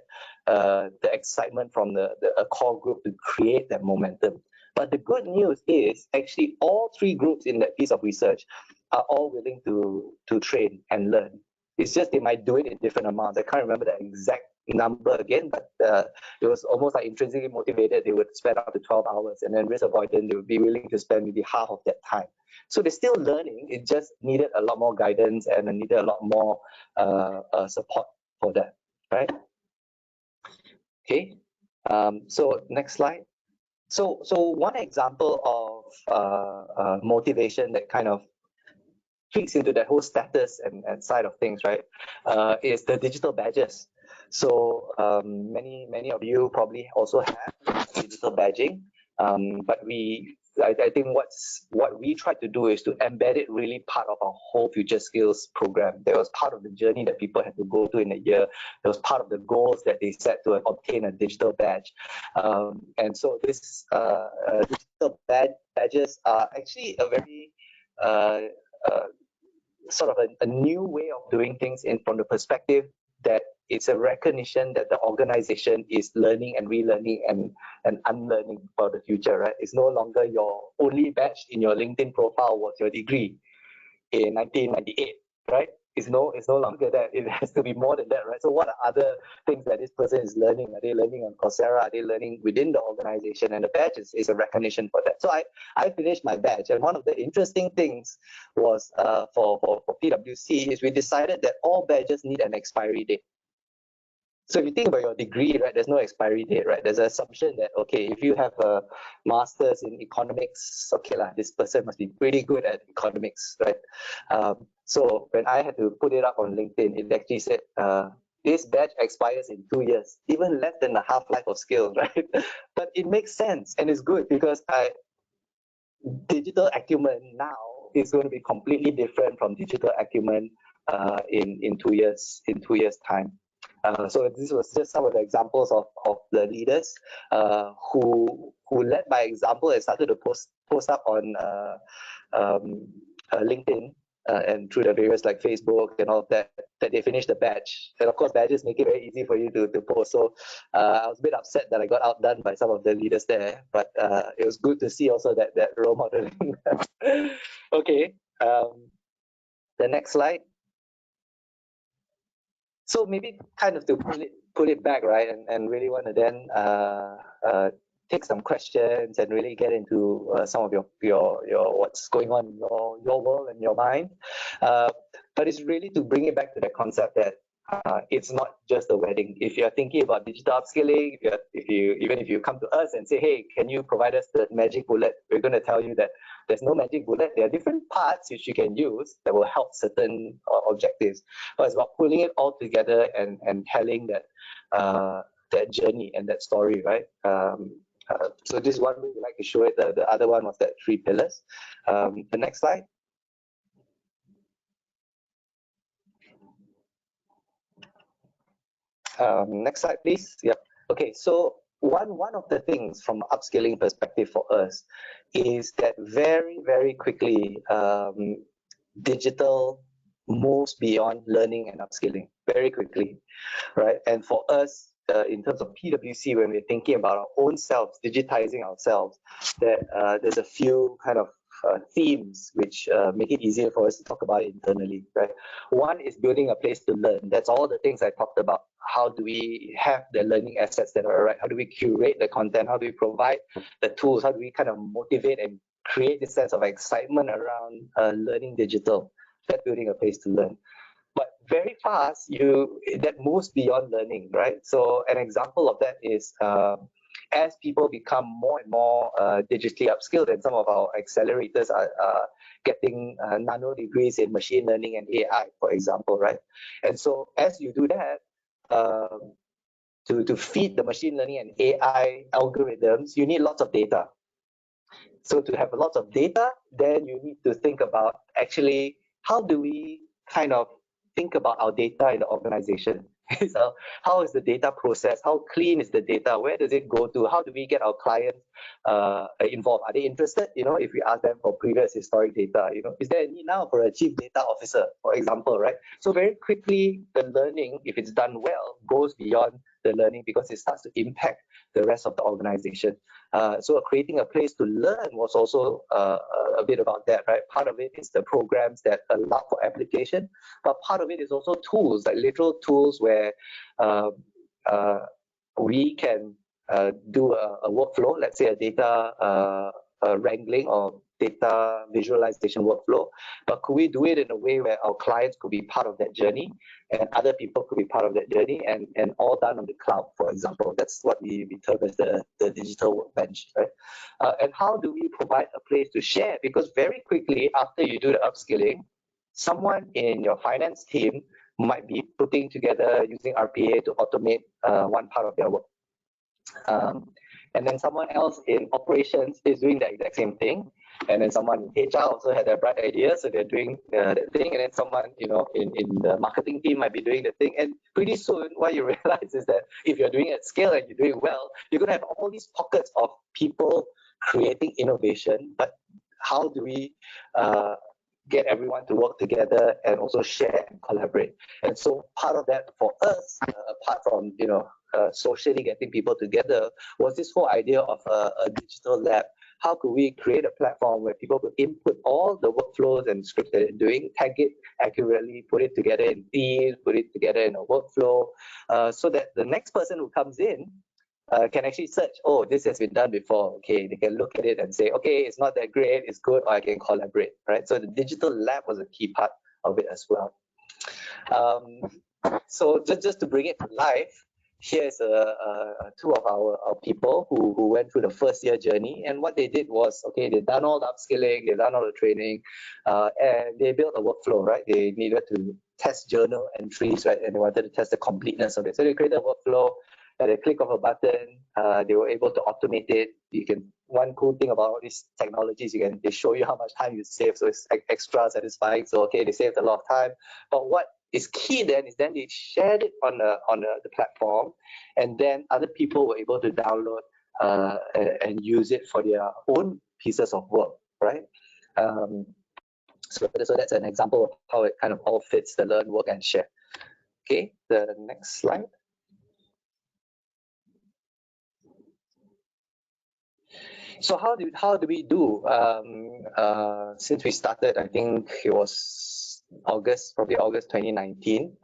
the excitement from a core group to create that momentum. But the good news is actually all three groups in that piece of research are all willing to train and learn. It's just they might do it in different amounts. I can't remember the exact number again, but it was almost like intrinsically motivated. They would spend up to 12 hours, and then risk avoidant, they would be willing to spend maybe half of that time. So they're still learning. It just needed a lot more guidance and needed a lot more support for that, right? Okay. So next slide. So one example of motivation that kind of fits into that whole status and side of things, right, is the digital badges. So many of you probably also have digital badging, but I think what we try to do is to embed it really part of our whole future skills program. That was part of the journey that people had to go through in a year. That was part of the goals that they set to obtain a digital badge. And so this digital badges are actually a very sort of a new way of doing things from the perspective that it's a recognition that the organization is learning and relearning and unlearning for the future, right? It's no longer your only badge in your LinkedIn profile was your degree in 1998, right? It's no longer that. It has to be more than that, right? So what are other things that this person is learning? Are they learning on Coursera? Are they learning within the organization? And the badge is a recognition for that. So I finished my badge, and one of the interesting things was for PwC is we decided that all badges need an expiry date. So if you think about your degree, right, there's no expiry date, right? There's an assumption that, okay, if you have a master's in economics, okay, this person must be pretty good at economics, right? So when I had to put it up on LinkedIn, it actually said, this badge expires in 2 years, even less than the half-life of skills, right? But it makes sense and it's good because digital acumen now is going to be completely different from digital acumen in 2 years, time. So this was just some of the examples of the leaders who led by example and started to post up on LinkedIn and through the various like Facebook and all of that they finished the badge. And of course, badges make it very easy for you to post. So I was a bit upset that I got outdone by some of the leaders there, but it was good to see also that role modeling. Okay, the next slide. So maybe kind of to pull it back, right, and really want to then take some questions and really get into some of your what's going on in your world and your mind. But it's really to bring it back to that concept that it's not just a wedding. If you're thinking about digital upskilling, even if you come to us and say, hey, can you provide us the magic bullet? We're going to tell you that there's no magic bullet. There are different parts which you can use that will help certain objectives. But it's about pulling it all together and telling that journey and that story, right? So this is one way we like to show it. The other one was that 3 pillars. The next slide. Next slide, please. Yep. Okay, so one of the things from an upskilling perspective for us is that very, very quickly, digital moves beyond learning and upskilling very quickly, right? And for us, in terms of PwC, when we're thinking about our own selves, digitizing ourselves, that there's a few kind of themes which make it easier for us to talk about it internally, right? One is building a place to learn. That's all the things I talked about. How do we have the learning assets that are right? How do we curate the content? How do we provide the tools? How do we kind of motivate and create this sense of excitement around learning digital? That's building a place to learn. But very fast, that moves beyond learning, right? So an example of that is as people become more and more digitally upskilled, and some of our accelerators are getting nano degrees in machine learning and AI, for example, right? And so as you do that, to feed the machine learning and AI algorithms, you need lots of data. So to have lots of data, then you need to think about actually how do we kind of think about our data in the organization. So how is the data processed? How clean is the data? Where does it go to? How do we get our clients involved? Are they interested? If we ask them for previous historic data, is there a need now for a chief data officer, for example, right? So very quickly, the learning, if it's done well, goes beyond the learning because it starts to impact the rest of the organization. So creating a place to learn was also a bit about that, right? Part of it is the programs that allow for application, but part of it is also tools, like literal tools where we can do a workflow, let's say a data wrangling or data visualization workflow, but could we do it in a way where our clients could be part of that journey and other people could be part of that journey and all done on the cloud, for example? That's what we term as the digital workbench, right? And how do we provide a place to share? Because very quickly after you do the upskilling, someone in your finance team might be putting together using RPA to automate one part of their work. And then someone else in operations is doing the exact same thing. And then someone in HR also had a bright idea, so they're doing that thing. And then someone, in the marketing team might be doing the thing. And pretty soon, what you realize is that if you're doing it at scale and you're doing well, you're going to have all these pockets of people creating innovation. But how do we get everyone to work together and also share and collaborate? And so part of that for us, apart from socially getting people together, was this whole idea of a digital lab. How could we create a platform where people could input all the workflows and scripts that they're doing, tag it accurately, put it together in themes, put it together in a workflow, so that the next person who comes in can actually search, oh, this has been done before. Okay, they can look at it and say, okay, it's not that great, it's good, or I can collaborate, right? So the digital lab was a key part of it as well. So just to bring it to life, here's two of our people who went through the first year journey, and what they did was, okay, they've done all the upskilling, they've done all the training, and they built a workflow, right? They needed to test journal entries, right? And they wanted to test the completeness of it. So they created a workflow. At a click of a button, they were able to automate it. One cool thing about all these technologies, they show you how much time you save, so it's extra satisfying. So okay, they saved a lot of time. But what is key then is they shared it on the platform, and then other people were able to download and use it for their own pieces of work, right? So that's an example of how it kind of all fits the learn, work, and share. Okay, the next slide. So how do we do? Since we started, I think it was probably August 2019.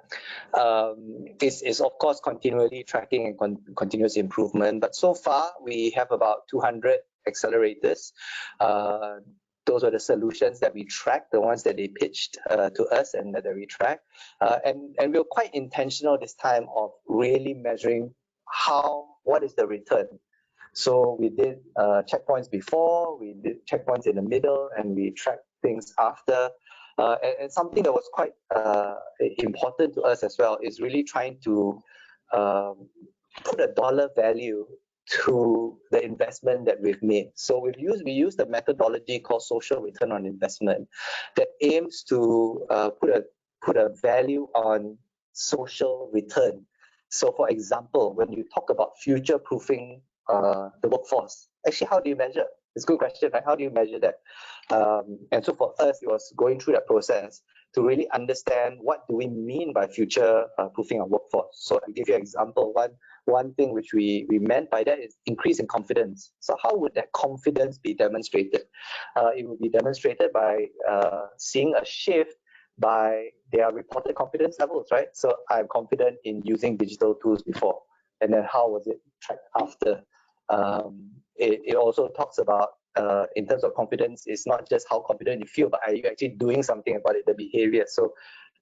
It's of course continually tracking and continuous improvement. But so far we have about 200 accelerators. Those are the solutions that we track, the ones that they pitched to us and that we track. And we were quite intentional this time of really measuring what is the return. So we did checkpoints before, we did checkpoints in the middle, and we tracked things after. And something that was quite important to us as well is really trying to put a dollar value to the investment that we've made. So we use the methodology called social return on investment that aims to put a value on social return. So for example, when you talk about future-proofing the workforce, actually, how do you measure? It's a good question, right? How do you measure that? And so for us, it was going through that process to really understand what do we mean by future proofing our workforce. So I'll give you an example. One thing which we meant by that is increase in confidence. So how would that confidence be demonstrated? It would be demonstrated by seeing a shift by their reported confidence levels, right? So I'm confident in using digital tools before, and then how was it tracked after? It also talks about, in terms of confidence, it's not just how confident you feel, but are you actually doing something about it, the behavior? So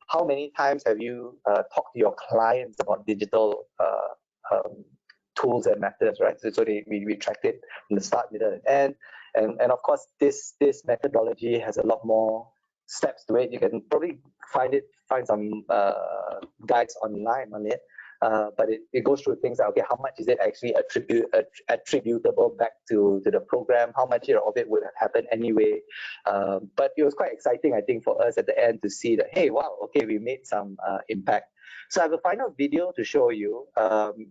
how many times have you talked to your clients about digital tools and methods, right? So we tracked it from the start, middle, and end. And of course, this methodology has a lot more steps to it. You can probably find some guides online on it. But it goes through things like, okay, how much is it actually attributable back to the program? How much of it would have happened anyway? But it was quite exciting, I think, for us at the end to see that, hey, wow, okay, we made some impact. So I have a final video to show you.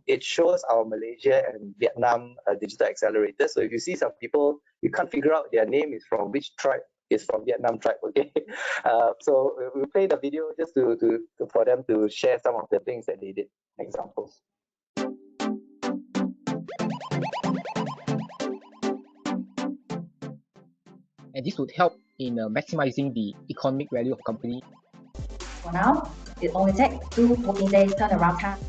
It shows our Malaysia and Vietnam digital accelerators. So if you see some people, you can't figure out their name is from which tribe. Is from Vietnam tribe, okay? So we play the video just for them to share some of the things that they did, examples. And this would help in maximizing the economic value of the company. For now, it only takes 2 working days turnaround time.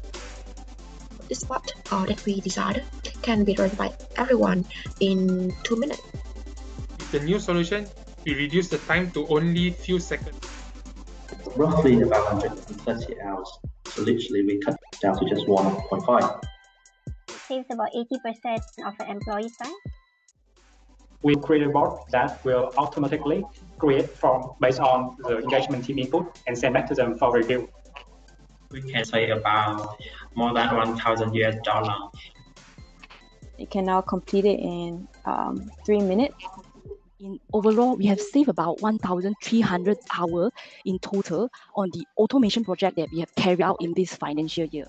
This spot that we decided can be run by everyone in 2 minutes. With the new solution, we reduce the time to only few seconds. Roughly about 130 hours. So literally we cut it down to just 1.5. It saves about 80% of an employee's time. We create a bot that will automatically create form based on the engagement team input and send back to them for review. We can save about more than $1,000. It can now complete it in 3 minutes. In overall, we have saved about 1,300 hours in total on the automation project that we have carried out in this financial year.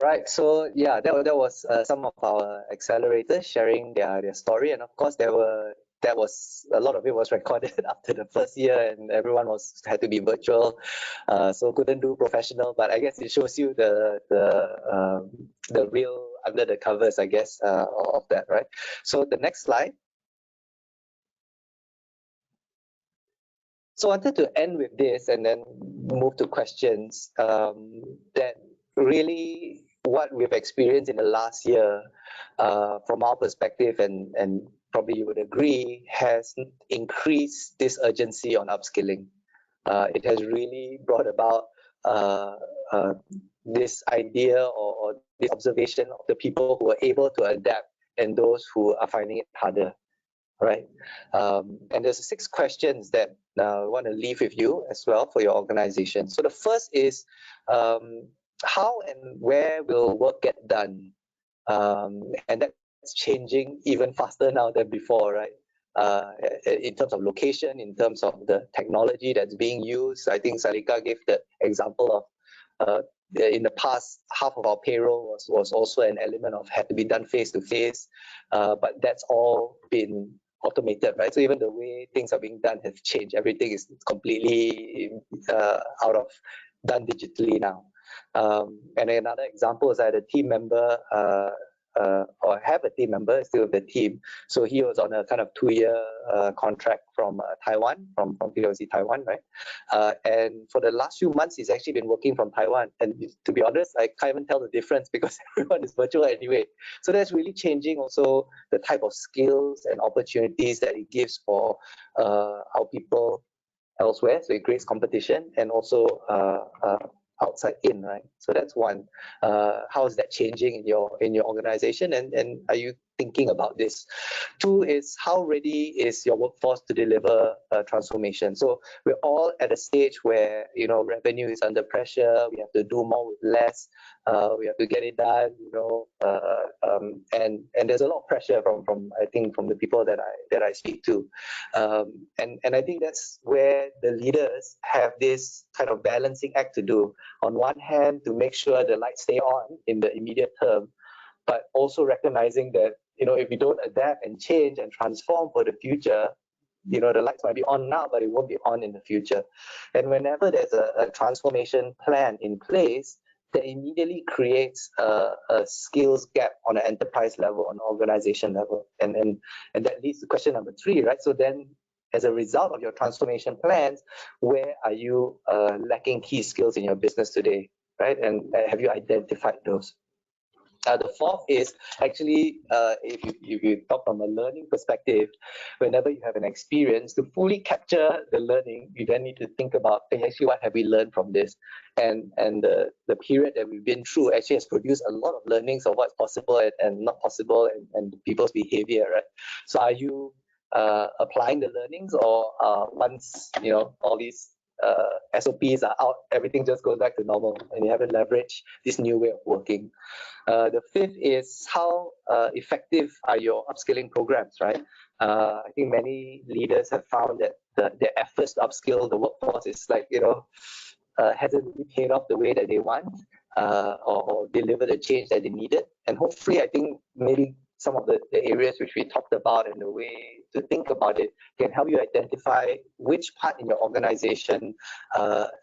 Right, so yeah, that was some of our accelerators sharing their story, and of course that was a lot of it was recorded after the first year, and everyone had to be virtual, so couldn't do professional. But I guess it shows you the real under the covers, I guess, of that, right? So the next slide. So I wanted to end with this and then move to questions. That really what we've experienced in the last year, from our perspective, and probably you would agree, has increased this urgency on upskilling. It has really brought about this idea or this observation of the people who are able to adapt and those who are finding it harder, right? And there's 6 questions that I want to leave with you as well for your organization. So the first is, how and where will work get done? And that's changing even faster now than before, right? In terms of location, in terms of the technology that's being used. I think Salika gave the example of in the past, half of our payroll was also an element of had to be done face to face, but that's all been automated, right? So even the way things are being done have changed. Everything is completely done digitally now. And another example is I had a team member, or have a team member still with the team. So he was on a kind of 2-year contract from Taiwan, from PLWS Taiwan, right? And for the last few months, he's actually been working from Taiwan. And to be honest, I can't even tell the difference because everyone is virtual anyway. So that's really changing also the type of skills and opportunities that it gives for our people elsewhere. So it creates competition and also outside in, right? So that's one. How is that changing in your organization, and are you thinking about this? Two is, how ready is your workforce to deliver transformation? So we're all at a stage where revenue is under pressure. We have to do more with less. We have to get it done, and there's a lot of pressure from I think from the people that I speak to, and I think that's where the leaders have this kind of balancing act to do. On one hand, to make sure the lights stay on in the immediate term, but also recognizing that if we don't adapt and change and transform for the future, the lights might be on now, but it won't be on in the future. And whenever there's a transformation plan in place, that immediately creates a skills gap on an enterprise level, on an organization level, and that leads to question number 3, right? So then, as a result of your transformation plans, where are you lacking key skills in your business today, right? And have you identified those? The fourth is actually, if you talk from a learning perspective, whenever you have an experience, to fully capture the learning, you then need to think about, hey, actually, what have we learned from this? And the period that we've been through actually has produced a lot of learnings of what's possible and not possible, and people's behavior, right? So are you applying the learnings, or once all these SOPs are out, everything just goes back to normal and you haven't leveraged this new way of working? The fifth is, how effective are your upskilling programs, right? I think many leaders have found that their efforts to upskill the workforce is hasn't really paid off the way that they want, or deliver the change that they needed. And hopefully, I think maybe some of the areas which we talked about and the way to think about it can help you identify which part in your organization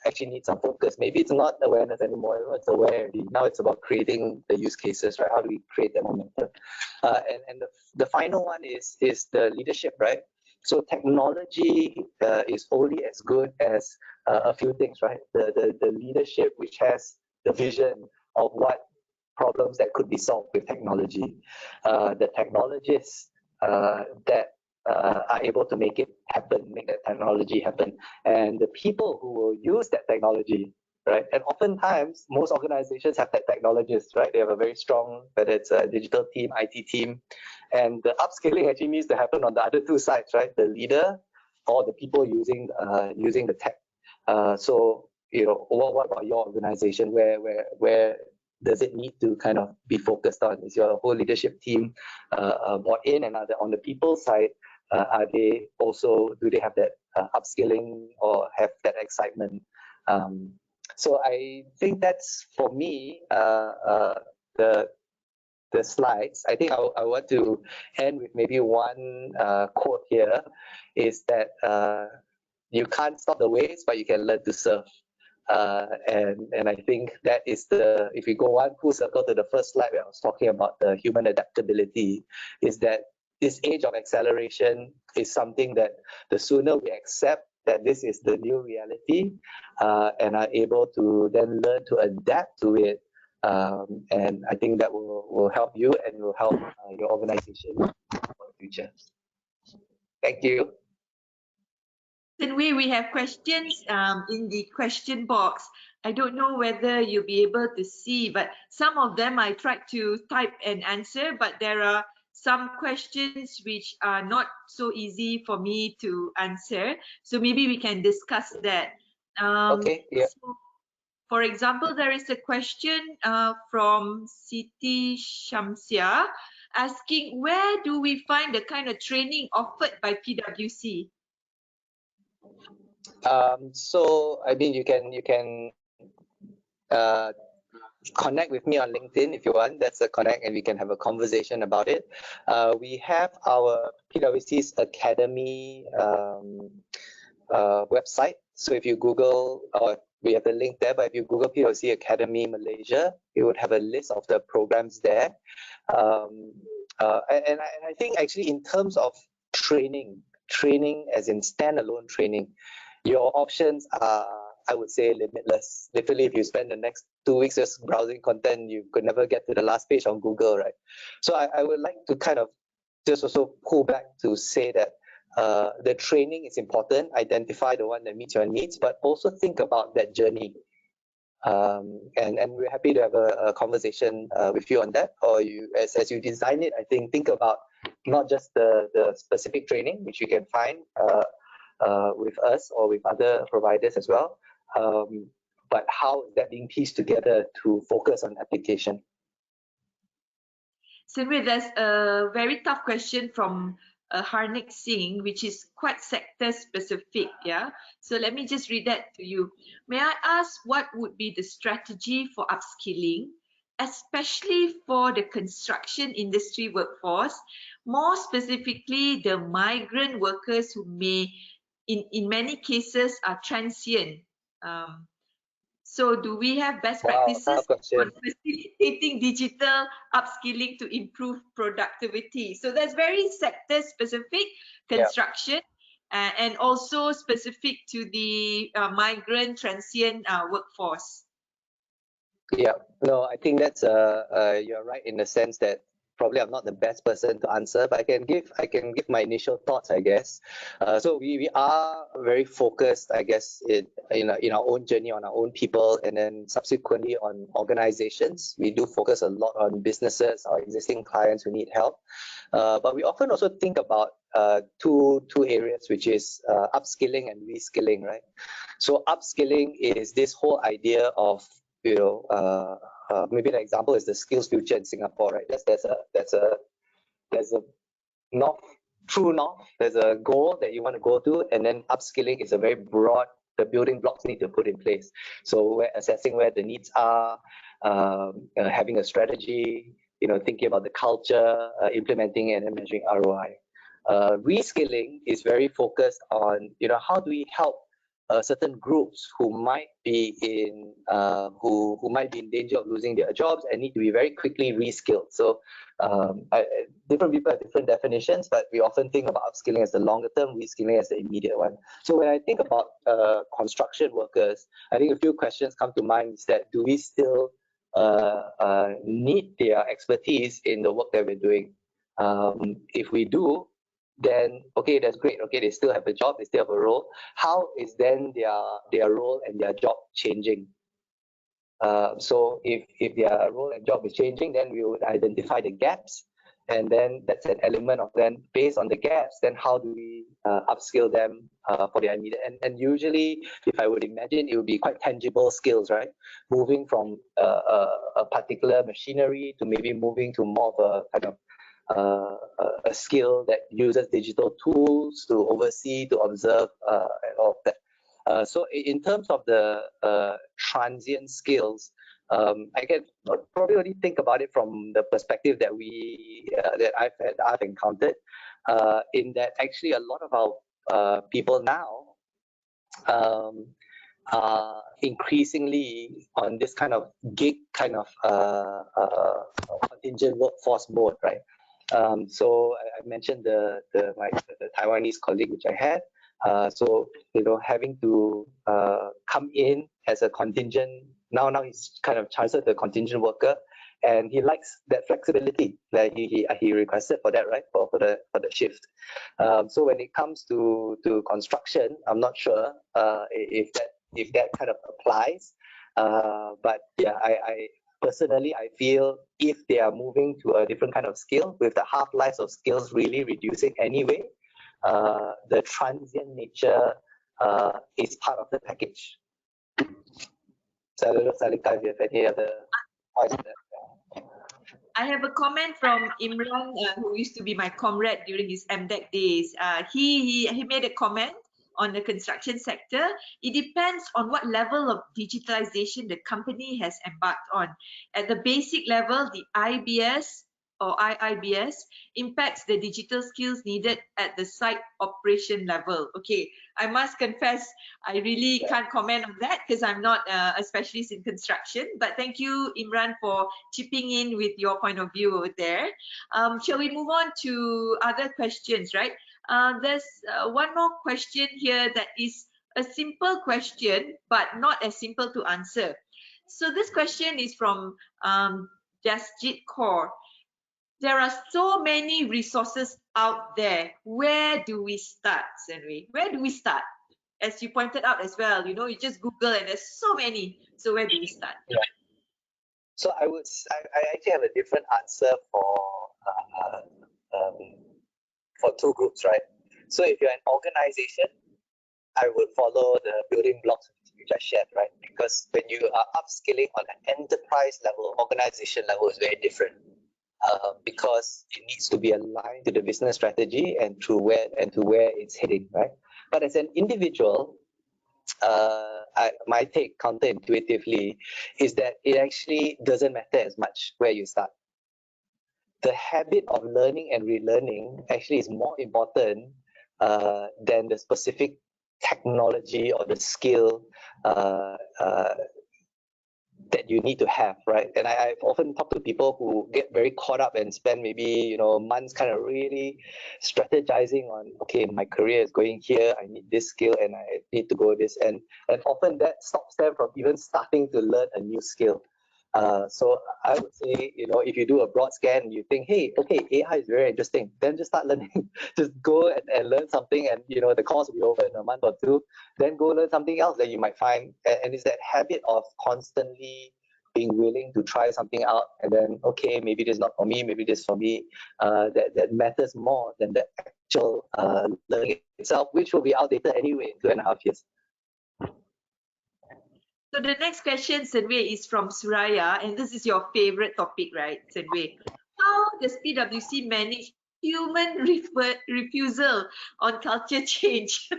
actually needs some focus. Maybe it's not awareness anymore, it's awareness. Now it's about creating the use cases, right? How do we create that momentum? And the final one is the leadership, right? So technology is only as good as a few things, right? The leadership which has the vision of what problems that could be solved with technology, the technologists that are able to make it happen, make that technology happen, and the people who will use that technology, right? And oftentimes, most organizations have that technologists, right? They have a very strong, whether it's a digital team, IT team, and the upskilling actually needs to happen on the other two sides, right? The leader or the people using the tech. So what about your organization? Where does it need to kind of be focused on? Is your whole leadership team bought in? And are they, on the people side, do they have that upskilling or have that excitement? So I think that's, for me, the slides. I think I want to end with maybe one quote here, is that you can't stop the waves, but you can learn to surf. And I think that is if we go one full circle to the first slide where I was talking about the human adaptability, is that this age of acceleration is something that the sooner we accept that this is the new reality, and are able to then learn to adapt to it, and I think that will help you and will help your organization for the future. Thank you. We have questions in the question box. I don't know whether you'll be able to see, but some of them I tried to type and answer, but there are some questions which are not so easy for me to answer. So maybe we can discuss that. Okay, yeah. So, for example, there is a question from Siti Shamsia asking, where do we find the kind of training offered by PwC? So I mean, you can connect with me on LinkedIn if you want. That's a connect, and we can have a conversation about it. We have our PwC's Academy website. So if you Google, or we have the link there, but if you Google PwC Academy Malaysia, you would have a list of the programs there. And I think actually in terms of training as in standalone training, your options are, I would say, limitless. Literally, if you spend the next 2 weeks just browsing content, you could never get to the last page on Google, right? So I would like to kind of just also pull back to say that the training is important. Identify the one that meets your needs, but also think about that journey. And we're happy to have a conversation with you on that. Or you, as you design it, I think about not just the specific training which you can find with us or with other providers as well, but how is that being pieced together to focus on application. Sylvia, there's a very tough question from Harnik Singh, which is quite sector specific. Yeah, so let me just read that to you. May I ask what would be the strategy for upskilling, especially for the construction industry workforce, more specifically the migrant workers who may, in many cases, are transient? So do we have best practices on facilitating digital upskilling to improve productivity? So that's very sector specific, construction, and also specific to the migrant transient workforce. Yeah, no, I think that's you're right in the sense that probably I'm not the best person to answer, but I can give my initial thoughts, I guess. So we are very focused, I guess, in our own journey on our own people, and then subsequently on organizations. We do focus a lot on businesses, our existing clients who need help, but we often also think about two areas, which is upskilling and reskilling, right? So upskilling is this whole idea of maybe the example is the skills future in Singapore, right? There's a true north. There's a goal that you want to go to, and then upskilling is a very broad. The building blocks need to put in place. So we're assessing where the needs are, having a strategy, thinking about the culture, implementing it, and measuring ROI. Reskilling is very focused on how do we help certain groups who might be in danger of losing their jobs and need to be very quickly reskilled. So different people have different definitions, but we often think about upskilling as the longer term, reskilling as the immediate one. So when I think about construction workers, I think a few questions come to mind. Is that do we still need their expertise in the work that we're doing? If we do, then okay, that's great. Okay, they still have a job, they still have a role. How is then their role and their job changing? So if their role and job is changing, then we would identify the gaps, and then that's an element of then based on the gaps, then how do we upskill them for their immediate? And usually, if I would imagine, it would be quite tangible skills, right? Moving from a particular machinery to maybe moving to more of a kind of a skill that uses digital tools to oversee, to observe, and all of that. So in terms of the transient skills, I can probably only think about it from the perspective that I've encountered, in that actually a lot of our people now are increasingly on this kind of gig kind of contingent workforce mode, right? So I mentioned the Taiwanese colleague which I had. So having to come in as a contingent, now he's kind of chartered the contingent worker, and he likes that flexibility. Like he requested for that, right, for the shift. So when it comes to construction, I'm not sure if that kind of applies. But yeah, I personally, I feel if they are moving to a different kind of skill, with the half-lives of skills really reducing anyway, the transient nature is part of the package. So I don't know, Salika, if you have any other points there. I have a comment from Imran, who used to be my comrade during his MDEC days. He made a comment on the construction sector. It depends on what level of digitalization the company has embarked on. At the basic level, the IBS or IIBS impacts the digital skills needed at the site operation level. Okay, I must confess, I really can't comment on that because I'm not a specialist in construction, but thank you, Imran, for chipping in with your point of view over there. Shall we move on to other questions, right? There's one more question here that is a simple question, but not as simple to answer. So this question is from Jasjit Kaur. There are so many resources out there. Where do we start, Senri? Where do we start? as you pointed out as well, you just Google and there's so many. So where do we start? Right. So I actually have a different answer for two groups, right? So if you're an organization, I would follow the building blocks which I shared, right? Because when you are upskilling on an enterprise level, organization level is very different. Because it needs to be aligned to the business strategy and to where it's heading, right? But as an individual, my take counterintuitively is that it actually doesn't matter as much where you start. The habit of learning and relearning actually is more important than the specific technology or the skill that you need to have, right? And I've often talked to people who get very caught up and spend maybe months kind of really strategizing on, okay, my career is going here, I need this skill and I need to go this, and often that stops them from even starting to learn a new skill. So I would say, if you do a broad scan and you think, hey, okay, AI is very interesting, then just start learning. Just go and learn something, and the course will be over in a month or two. Then go learn something else that you might find. And it's that habit of constantly being willing to try something out, and then, okay, maybe this is not for me, maybe this is for me. That matters more than the actual learning itself, which will be outdated anyway in 2.5 years. So the next question, Senway, is from Suraya, and this is your favorite topic, right, Senway? How does PwC manage human refusal on culture change?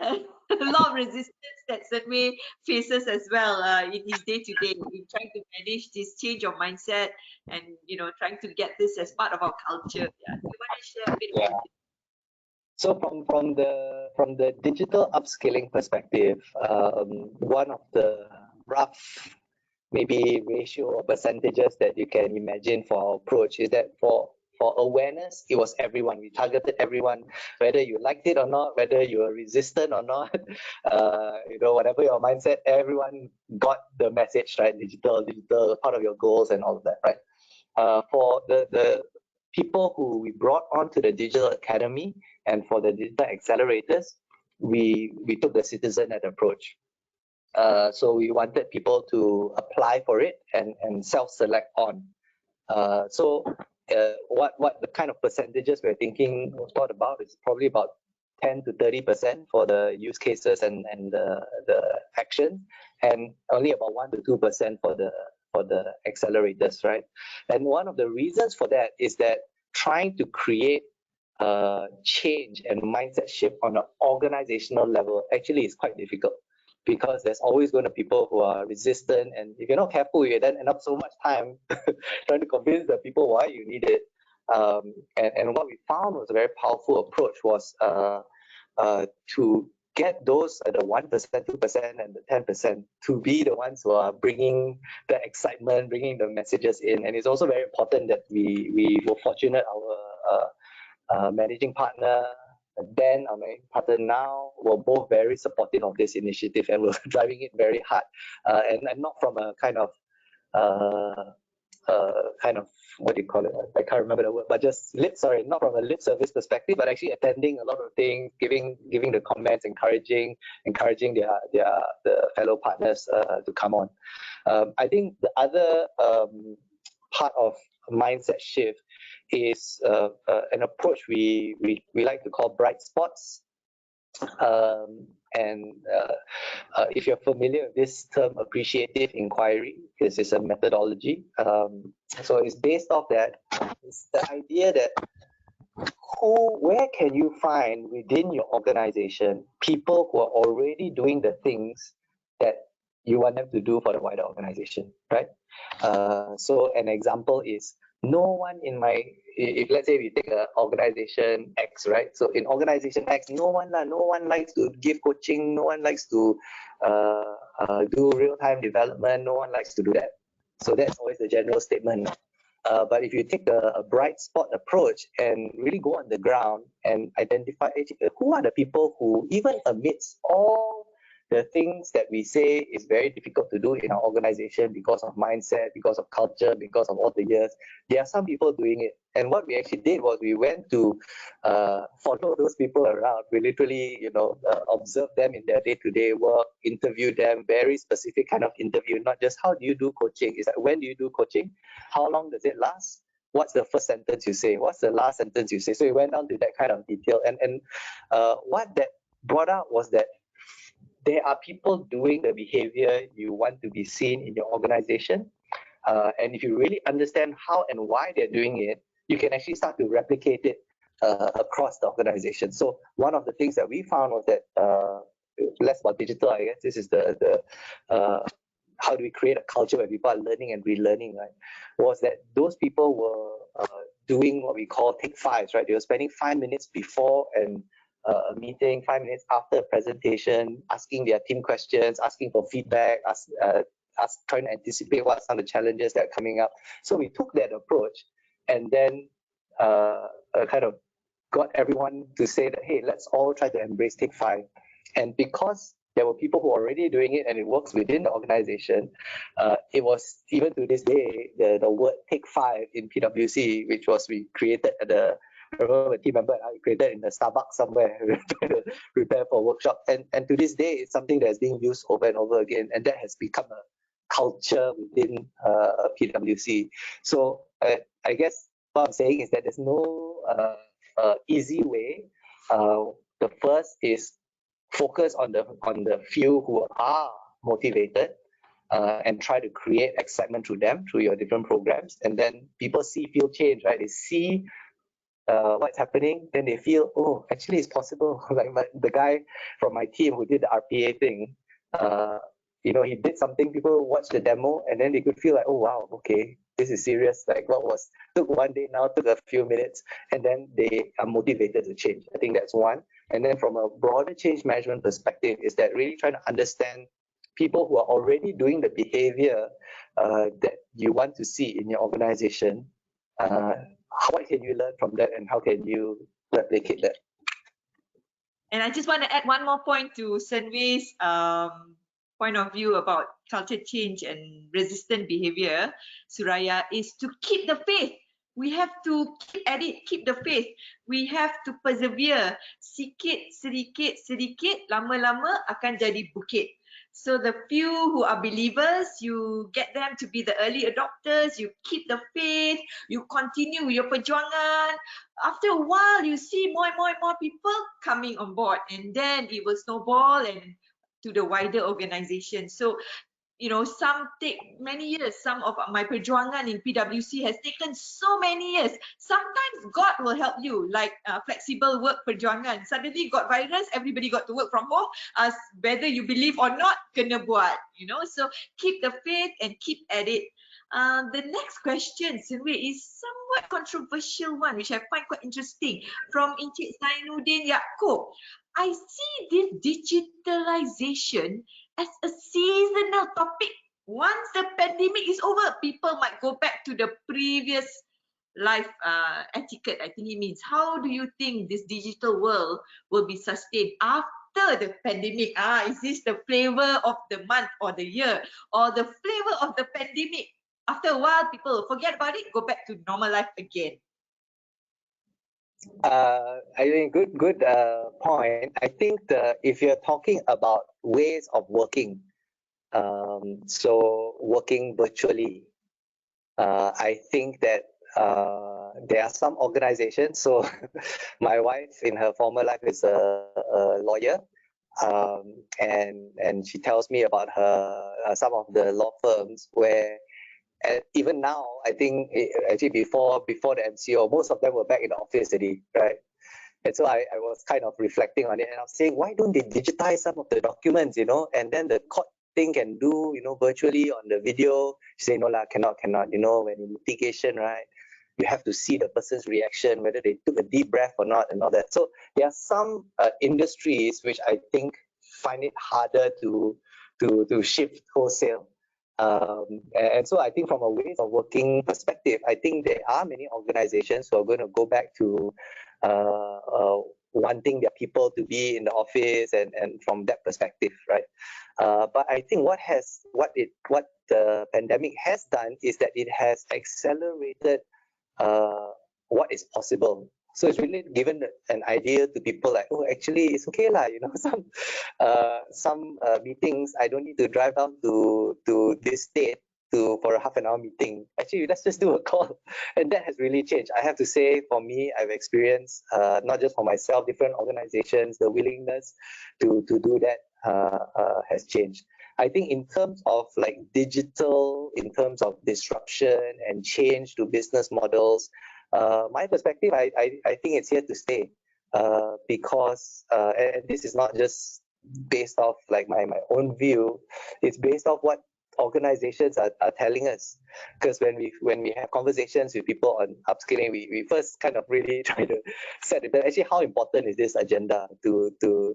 A lot of resistance that Senway faces as well in his day-to-day, in trying to manage this change of mindset and trying to get this as part of our culture. Yeah, you want to share a bit about it? So from the digital upskilling perspective, one of the rough maybe ratio or percentages that you can imagine for our approach is that for awareness, it was everyone. We targeted everyone, whether you liked it or not, whether you were resistant or not, whatever your mindset, everyone got the message, right? Digital, part of your goals and all of that, right? For the people who we brought onto the Digital Academy and for the digital accelerators, we took the citizen-led approach. So we wanted people to apply for it and self-select on. So what the kind of percentages we're thinking thought about is probably about 10 to 30% for the use cases and the action, and only about 1 to 2% for the accelerators, right? And one of the reasons for that is that trying to create change and mindset shift on an organizational level actually is quite difficult, because there's always going to be people who are resistant, and if you're not careful, you then end up so much time trying to convince the people why you need it. And what we found was a very powerful approach was to get those at the 1%, 2%, and the 10% to be the ones who are bringing the excitement, bringing the messages in. And it's also very important that we were fortunate, our managing partner then, our managing partner now, were both very supportive of this initiative and were driving it very hard, and not from a kind of what do you call it? I can't remember the word, but just not from a lip service perspective, but actually attending a lot of things, giving the comments, encouraging the fellow partners to come on. I think the other part of mindset shift is an approach we like to call bright spots. If you're familiar with this term, appreciative inquiry, this is a methodology. So it's based off that. It's the idea that where can you find within your organization people who are already doing the things that you want them to do for the wider organization, right? So an example is, no one in if let's say we take an organization X, right? So in organization X, no one likes to give coaching, no one likes to do real-time development, no one likes to do that. So that's always the general statement. But if you take a bright spot approach and really go on the ground and identify who are the people who, even amidst all the things that we say is very difficult to do in our organization because of mindset, because of culture, because of all the years. There are some people doing it. And what we actually did was we went to follow those people around. We literally, observe them in their day-to-day work, interview them, very specific kind of interview, not just how do you do coaching. It's like, when do you do coaching? How long does it last? What's the first sentence you say? What's the last sentence you say? So we went down to that kind of detail. And what that brought out was that there are people doing the behavior you want to be seen in your organization. And if you really understand how and why they're doing it, you can actually start to replicate it across the organization. So one of the things that we found was that, less about digital, I guess, this is the how do we create a culture where people are learning and relearning, right? Was that those people were doing what we call take fives, right? They were spending 5 minutes before and a meeting, 5 minutes after a presentation, asking their team questions, asking for feedback, trying to anticipate what some of the challenges that are coming up. So we took that approach and then kind of got everyone to say that, hey, let's all try to embrace Take 5. And because there were people who are already doing it and it works within the organization, it was, even to this day, the word Take 5 in PwC, which was we created at the, I remember a team member and I created in the Starbucks somewhere to prepare for a workshop. And to this day, it's something that's being used over and over again. And that has become a culture within PwC. So I guess what I'm saying is that there's no easy way. The first is focus on the few who are motivated and try to create excitement through them, through your different programs. And then people feel change, right? They see what's happening, then they feel, oh, actually it's possible. Like the guy from my team who did the RPA thing, he did something, people watched the demo and then they could feel like, oh wow, okay, this is serious. Like took 1 day, now took a few minutes, and then they are motivated to change. I think that's one. And then from a broader change management perspective is that really trying to understand people who are already doing the behavior that you want to see in your organization. What can you learn from that and how can you replicate that? And I just want to add one more point to Hsern Wei's point of view about culture change and resistant behavior, Suraya, is to keep the faith. We have to keep at it, keep the faith. We have to persevere. Sikit, sedikit, lama-lama akan jadi bukit. So the few who are believers, you get them to be the early adopters, you keep the faith, you continue your perjuangan. After a while, you see more and more people coming on board, and then it will snowball and to the wider organization. So, some take many years. Some of my perjuangan in PwC has taken so many years. Sometimes God will help you, like flexible work perjuangan. Suddenly got virus, everybody got to work from home. Whether you believe or not, kena buat. So keep the faith and keep at it. The next question, Hsern Wei, is somewhat controversial one, which I find quite interesting. From Encik Zainuddin Yaakob. I see this digitalization as a seasonal topic. Once the pandemic is over, people might go back to the previous life etiquette, I think it means. How do you think this digital world will be sustained after the pandemic? Is this the flavor of the month or the year, or the flavor of the pandemic? After a while, people will forget about it, go back to normal life again. I think good point. I think if you're talking about ways of working, so working virtually, I think that there are some organizations. So my wife in her former life is a lawyer, and she tells me about some of the law firms where. And even now, I think actually before the MCO, most of them were back in the office already, right? And so I was kind of reflecting on it, and I was saying, why don't they digitize some of the documents, and then the court thing can do, virtually on the video. She say, no lah, cannot, when in litigation, right? You have to see the person's reaction, whether they took a deep breath or not, and all that. So there are some industries which I think find it harder to shift wholesale. And so I think from a ways of working perspective, I think there are many organizations who are going to go back to wanting their people to be in the office and from that perspective, right? But I think what the pandemic has done is that it has accelerated what is possible. So it's really given an idea to people like, oh, actually it's okay lah, you know, some meetings I don't need to drive down to this state for a half an hour meeting. Actually, let's just do a call. And that has really changed. I have to say, for me, I've experienced, not just for myself, different organizations, the willingness to do that has changed. I think in terms of like digital, in terms of disruption and change to business models, my perspective, I think it's here to stay, because and this is not just based off like my own view, it's based off what organizations are telling us. Because when we have conversations with people on upskilling, we first kind of really try to set it. Actually, how important is this agenda to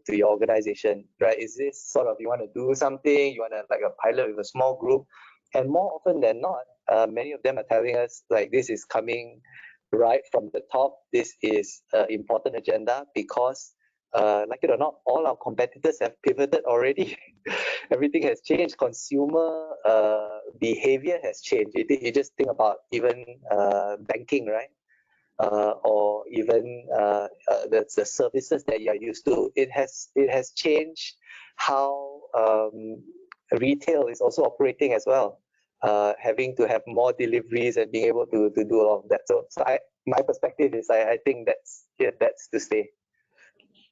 your organization, right? Is this sort of, you want to do something, you want to like a pilot with a small group? And more often than not, many of them are telling us like this is coming right from the top. This is an important agenda because like it or not, all our competitors have pivoted already. Everything has changed. Consumer behavior has changed. You just think about even banking, right? Or even the services that you're used to. It has changed how retail is also operating as well. Having to have more deliveries and being able to do all of that. So my perspective is I think that's to stay.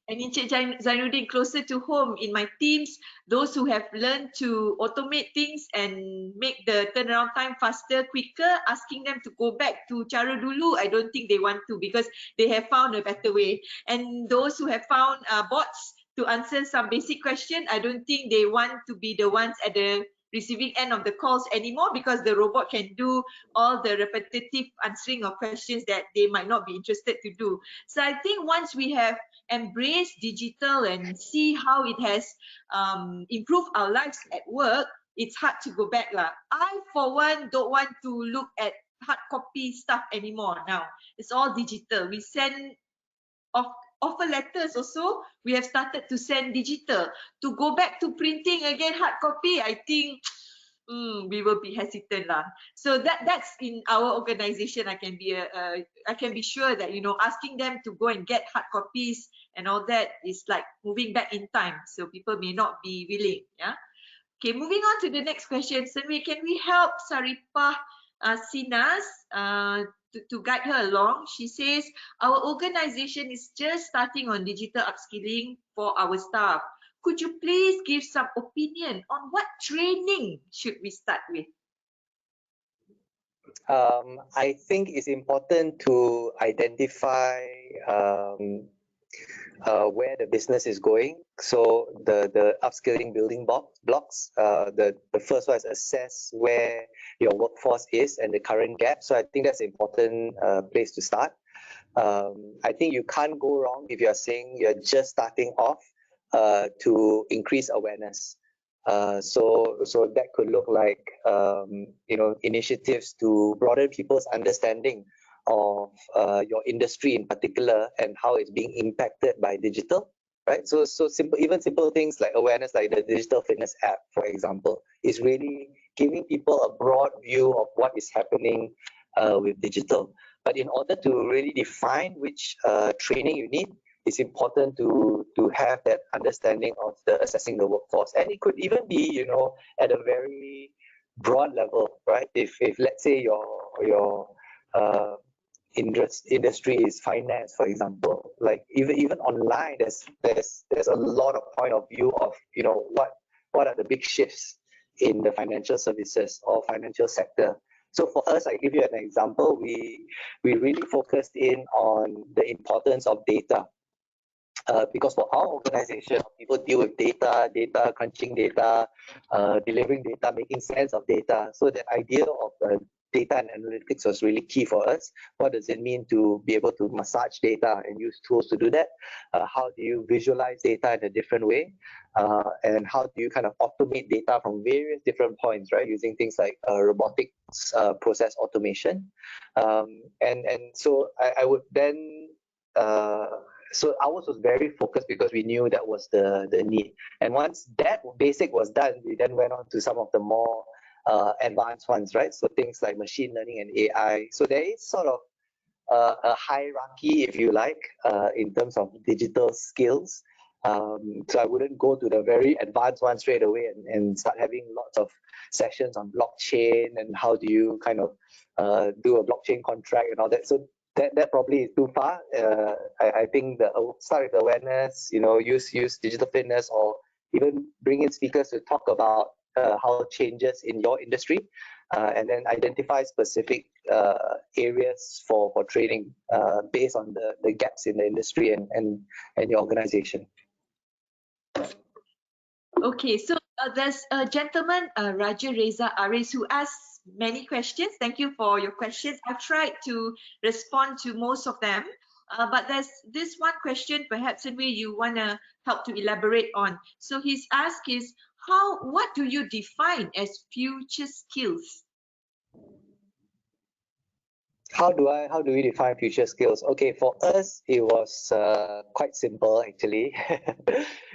And Encik Zainuddin, closer to home in my teams, those who have learned to automate things and make the turnaround time faster, quicker, asking them to go back to cara dulu, I don't think they want to, because they have found a better way. And those who have found bots to answer some basic question, I don't think they want to be the ones at the receiving end of the calls anymore, because the robot can do all the repetitive answering of questions that they might not be interested to do. So I think once we have embraced digital and see how it has improved our lives at work, it's hard to go back lah. I for one don't want to look at hard copy stuff anymore now. It's all digital. We send offer letters also, we have started to send digital. To go back to printing again hard copy, I think we will be hesitant lah. So that's in our organization. I can be sure that, you know, asking them to go and get hard copies and all that is like moving back in time. So people may not be willing. Yeah. Okay, moving on to the next question. Senway, can we help Saripah Sinas to guide her along? She says, our organization is just starting on digital upskilling for our staff. Could you please give some opinion on what training should we start with? I think it's important to identify where the business is going. So the upskilling building blocks, the first one is assess where your workforce is and the current gap. So I think that's an important place to start. I think you can't go wrong if you're saying you're just starting off to increase awareness. So that could look like you know, initiatives to broaden people's understanding of your industry in particular and how it's being impacted by digital, right? So simple things like awareness, like the digital fitness app, for example, is really giving people a broad view of what is happening with digital. But in order to really define which training you need, it's important to have that understanding of the assessing the workforce. And it could even be, you know, at a very broad level, right? If let's say your industry is finance, for example, like even online, there's a lot of point of view of, you know, what are the big shifts in the financial services or financial sector. So for us, I give you an example. We really focused in on the importance of data. Because for our organization, people deal with data, crunching data, delivering data, making sense of data. So the idea of data and analytics was really key for us. What does it mean to be able to massage data and use tools to do that? How do you visualize data in a different way? And how do you kind of automate data from various different points, right? Using things like robotics, process automation. And so I would then So ours was very focused because we knew that was the need. And once that basic was done, we then went on to some of the more advanced ones, right? So things like machine learning and AI. So there is sort of a hierarchy, if you like, in terms of digital skills. So I wouldn't go to the very advanced one straight away and start having lots of sessions on blockchain and how do you kind of do a blockchain contract and all that. So that probably is too far. I think start with awareness, use digital fitness, or even bring in speakers to talk about how changes in your industry, and then identify specific areas for training based on the gaps in the industry and your organization. Okay, so there's a gentleman, Raja Reza Aris, who asked many questions. Thank you for your questions. I've tried to respond to most of them, but there's this one question perhaps in way you want to help to elaborate on. So his ask is, what do you define as future skills? How do we define future skills? Okay, for us, it was quite simple actually.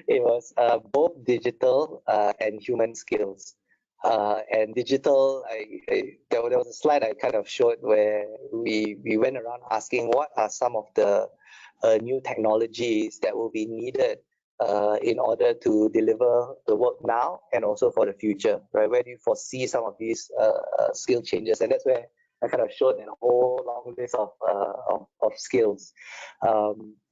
It was both digital and human skills. And digital, there was a slide I kind of showed where we went around asking what are some of the new technologies that will be needed in order to deliver the work now and also for the future, right? Where do you foresee some of these skill changes? And that's where I kind of showed a whole long list of skills.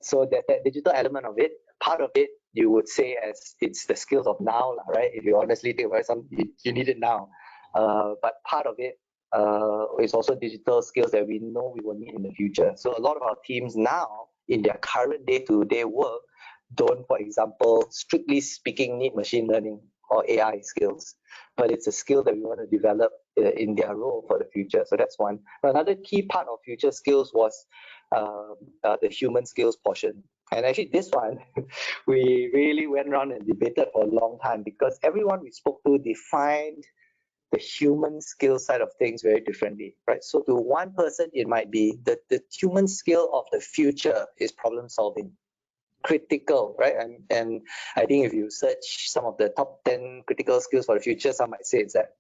So that digital element of it, part of it, you would say as it's the skills of now, right? If you honestly think about it, you need it now. But part of it is also digital skills that we know we will need in the future. So a lot of our teams now, in their current day-to-day work, don't, for example, strictly speaking, need machine learning or AI skills, but it's a skill that we want to develop in their role for the future. So that's one. Another key part of future skills was the human skills portion. And actually this one, we really went around and debated for a long time because everyone we spoke to defined the human skill side of things very differently, right? So to one person, it might be that the human skill of the future is problem solving. Critical, right? And I think if you search some of the top 10 critical skills for the future, some might say it's that.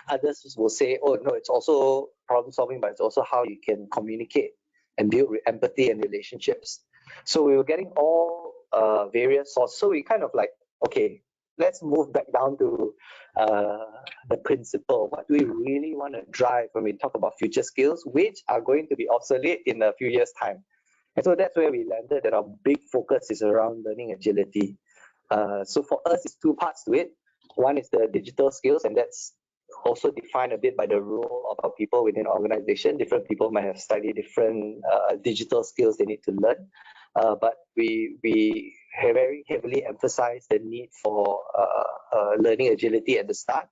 Others will say, oh no, it's also problem solving, but it's also how you can communicate and build empathy and relationships. So we were getting all various sources. So we kind of like, okay, let's move back down to the principle. What do we really want to drive when we talk about future skills, which are going to be obsolete in a few years' time? And so that's where we landed that our big focus is around learning agility. So for us, it's two parts to it. One is the digital skills, and that's also defined a bit by the role of our people within an organization. Different people might have studied different digital skills they need to learn. But we very heavily emphasize the need for learning agility at the start.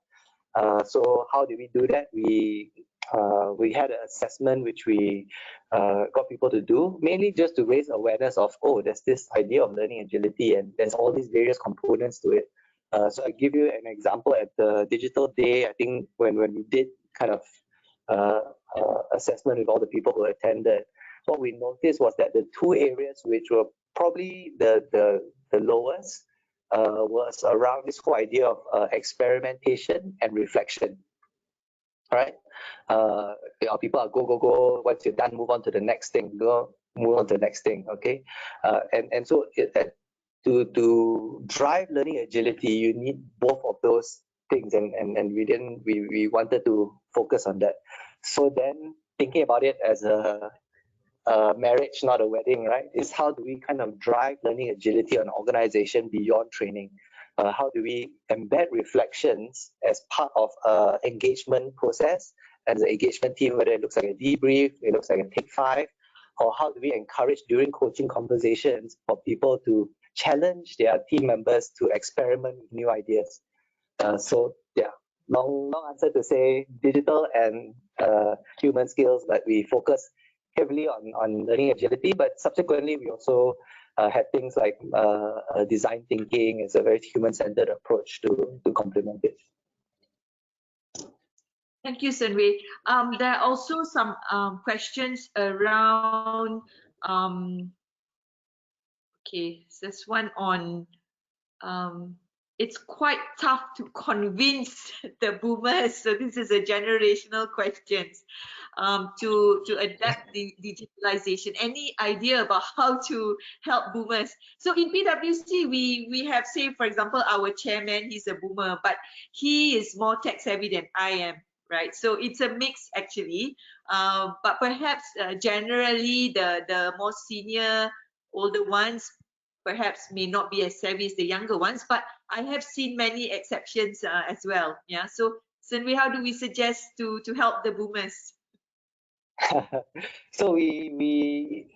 So how do we do that? We had an assessment which we got people to do, mainly just to raise awareness of, oh, there's this idea of learning agility and there's all these various components to it. So I give you an example at the digital day. I think when we did kind of assessment with all the people who attended, what we noticed was that the two areas which were probably the lowest was around this whole idea of experimentation and reflection. Right? People are go. Once you're done, move on to the next thing. Move on to the next thing. Okay, and so to drive learning agility, you need both of those things, and we wanted to focus on that. So then thinking about it as a marriage, not a wedding, right? Is how do we kind of drive learning agility on an organization beyond training? How do we embed reflections as part of engagement process as an engagement team, whether it looks like a debrief, it looks like a take 5, or how do we encourage during coaching conversations for people to challenge their team members to experiment with new ideas? So yeah, long answer to say digital and human skills, but we focus heavily on learning agility, but subsequently we also had things like design thinking as a very human-centered approach to complement it. Thank you, Hsern Wei. There are also some questions around Okay, so this one on it's quite tough to convince the boomers. So this is a generational question to adapt the digitalization. Any idea about how to help boomers? So in PwC, we have, say, for example, our chairman, he's a boomer, but he is more tech savvy than I am, right? So it's a mix actually. But perhaps generally the more senior, older ones perhaps may not be as savvy as the younger ones, but I have seen many exceptions as well. Yeah. So Hsern, how do we suggest to help the boomers? So you're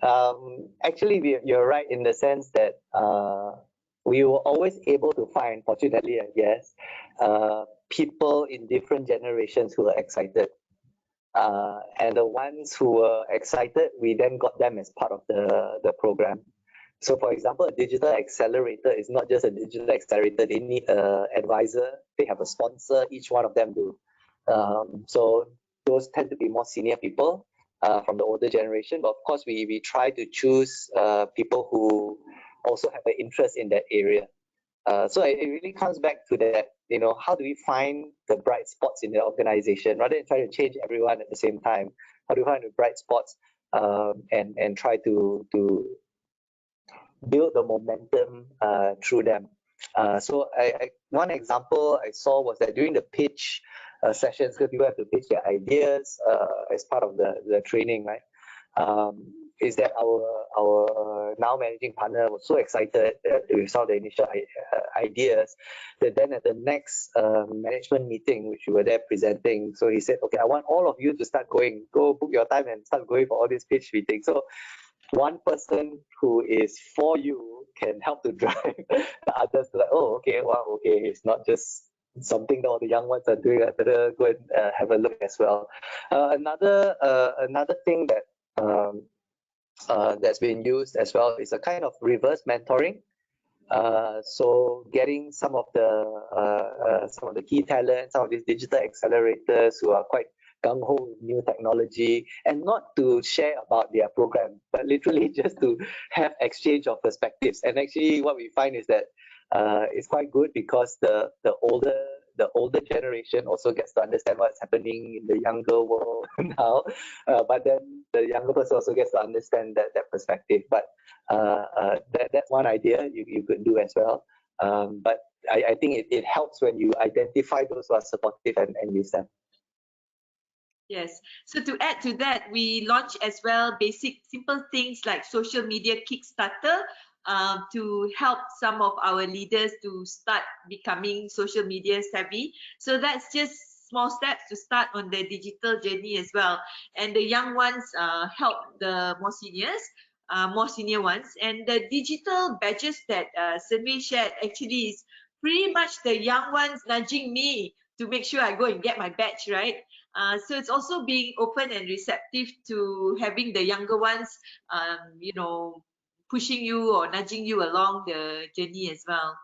right in the sense that we were always able to find, fortunately, I guess, people in different generations who are excited. And the ones who were excited, we then got them as part of the program. So for example, a digital accelerator is not just a digital accelerator. They need an advisor. They have a sponsor. Each one of them do. So those tend to be more senior people from the older generation. But of course, we try to choose people who also have an interest in that area. So it really comes back to that, how do we find the bright spots in the organization rather than trying to change everyone at the same time? How do we find the bright spots and try to build the momentum through them? So one example I saw was that during the pitch sessions, because people have to pitch their ideas as part of the training, right? Is that our now managing partner was so excited with some of the initial ideas that then at the next management meeting, which we were there presenting, so he said, okay, I want all of you to go book your time and start going for all these pitch meetings. So one person who is for you can help to drive the others to like, oh, okay, wow, okay, it's not just something that all the young ones are doing. I better go and have a look as well. Another thing that that's been used as well is a kind of reverse mentoring. So getting some of the key talents, some of these digital accelerators who are quite gung-ho with new technology, and not to share about their program, but literally just to have exchange of perspectives. And actually what we find is that it's quite good because the older generation also gets to understand what's happening in the younger world now, but then the younger person also gets to understand that perspective. But that's one idea you could do as well. But I think it helps when you identify those who are supportive and use them. Yes. So to add to that, we launch as well basic simple things like social media Kickstarter to help some of our leaders to start becoming social media savvy. So that's just small steps to start on the digital journey as well. And the young ones help the more senior ones. And the digital badges that Hsern shared actually is pretty much the young ones nudging me to make sure I go and get my badge, right? So it's also being open and receptive to having the younger ones, pushing you or nudging you along the journey as well.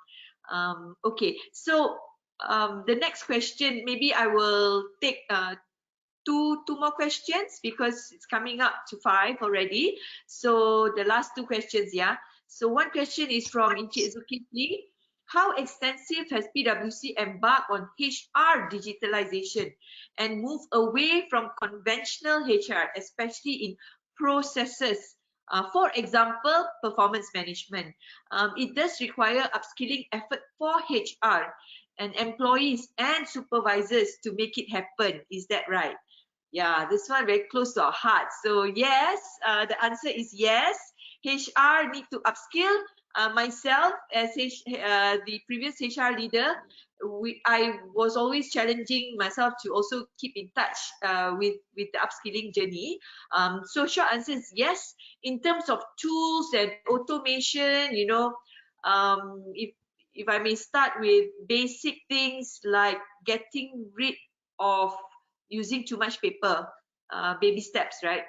Okay, so the next question, maybe I will take two more questions because it's coming up to 5 already. So the last 2 questions, yeah. So one question is from Encik Zulkifli. How extensive has PwC embarked on HR digitalization and move away from conventional HR, especially in processes? For example, performance management. It does require upskilling effort for HR and employees and supervisors to make it happen. Is that right? Yeah, this one very close to our heart. So yes, the answer is yes. HR need to upskill. Myself as the previous HR leader, I was always challenging myself to also keep in touch with the upskilling journey. So short answer is yes. In terms of tools and automation, if I may start with basic things like getting rid of using too much paper, baby steps, right?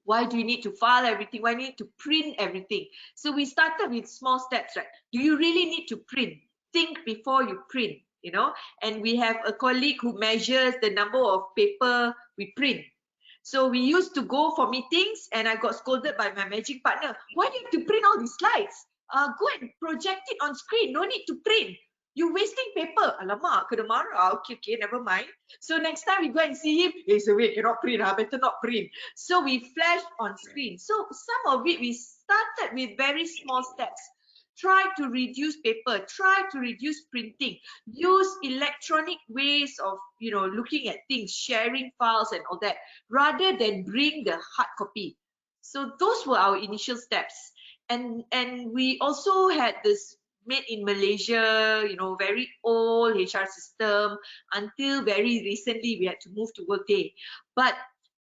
Why do you need to file everything? Why do you need to print everything? So we started with small steps, right? Do you really need to print? Think before you print, and we have a colleague who measures the number of paper we print. So we used to go for meetings and I got scolded by my managing partner. Why do you have to print all these slides? Go and project it on screen. No need to print. You're wasting paper. Alamak, kena marah. Okay, never mind. So next time we go and see him, he said, wait, cannot print, better not print. So we flashed on screen. So some of it, we started with very small steps. Try to reduce paper, try to reduce printing, use electronic ways of, looking at things, sharing files and all that, rather than bring the hard copy. So those were our initial steps. And we also had this made in Malaysia, very old HR system. Until very recently, we had to move to Workday. But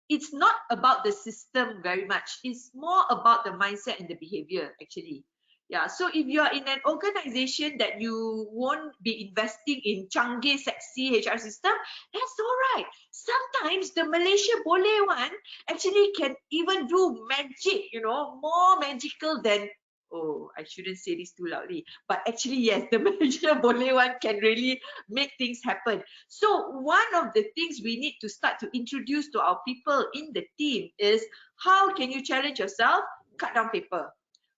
it's not about the system very much. It's more about the mindset and the behavior, actually. Yeah, so if you are in an organization that you won't be investing in canggih, sexy HR system, that's all right. Sometimes the Malaysia boleh one actually can even do magic, more magical than, oh, I shouldn't say this too loudly, but actually, yes, the Malaysia boleh one can really make things happen. So one of the things we need to start to introduce to our people in the team is, how can you challenge yourself? Cut down paper.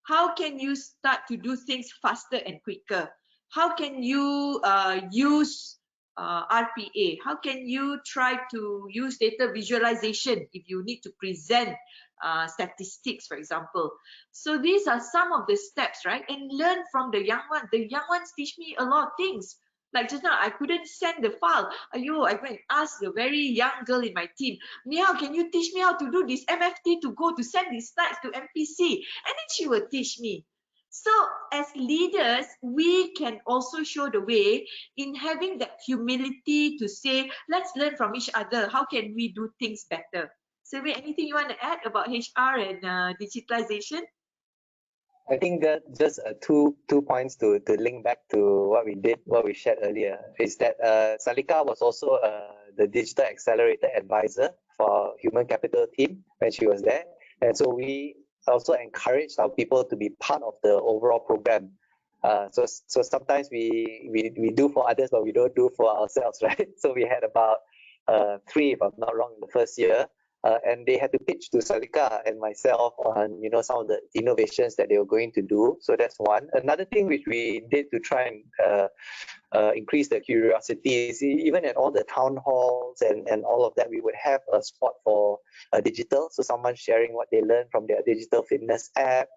How can you start to do things faster and quicker? How can you use RPA? How can you try to use data visualization if you need to present statistics, for example? So these are some of the steps, right? And learn from the young ones. The young ones teach me a lot of things. Like just now, I couldn't send the file. Ayo, I went and asked a very young girl in my team, Meow, can you teach me how to do this MFT to go to send these slides to MPC? And then she will teach me. So as leaders, we can also show the way in having that humility to say, let's learn from each other. How can we do things better? So anything you want to add about HR and digitalization? I think that just two points to link back to what we shared earlier, is that Salika was also the digital accelerator advisor for human capital team when she was there, and so we also encouraged our people to be part of the overall program. So sometimes we do for others, but we don't do for ourselves, right? So we had about 3, if I'm not wrong, in the first year. And they had to pitch to Salika and myself on, some of the innovations that they were going to do. So that's one. Another thing which we did to try and increase the curiosity is, even at all the town halls and all of that, we would have a spot for digital. So someone sharing what they learned from their digital fitness app,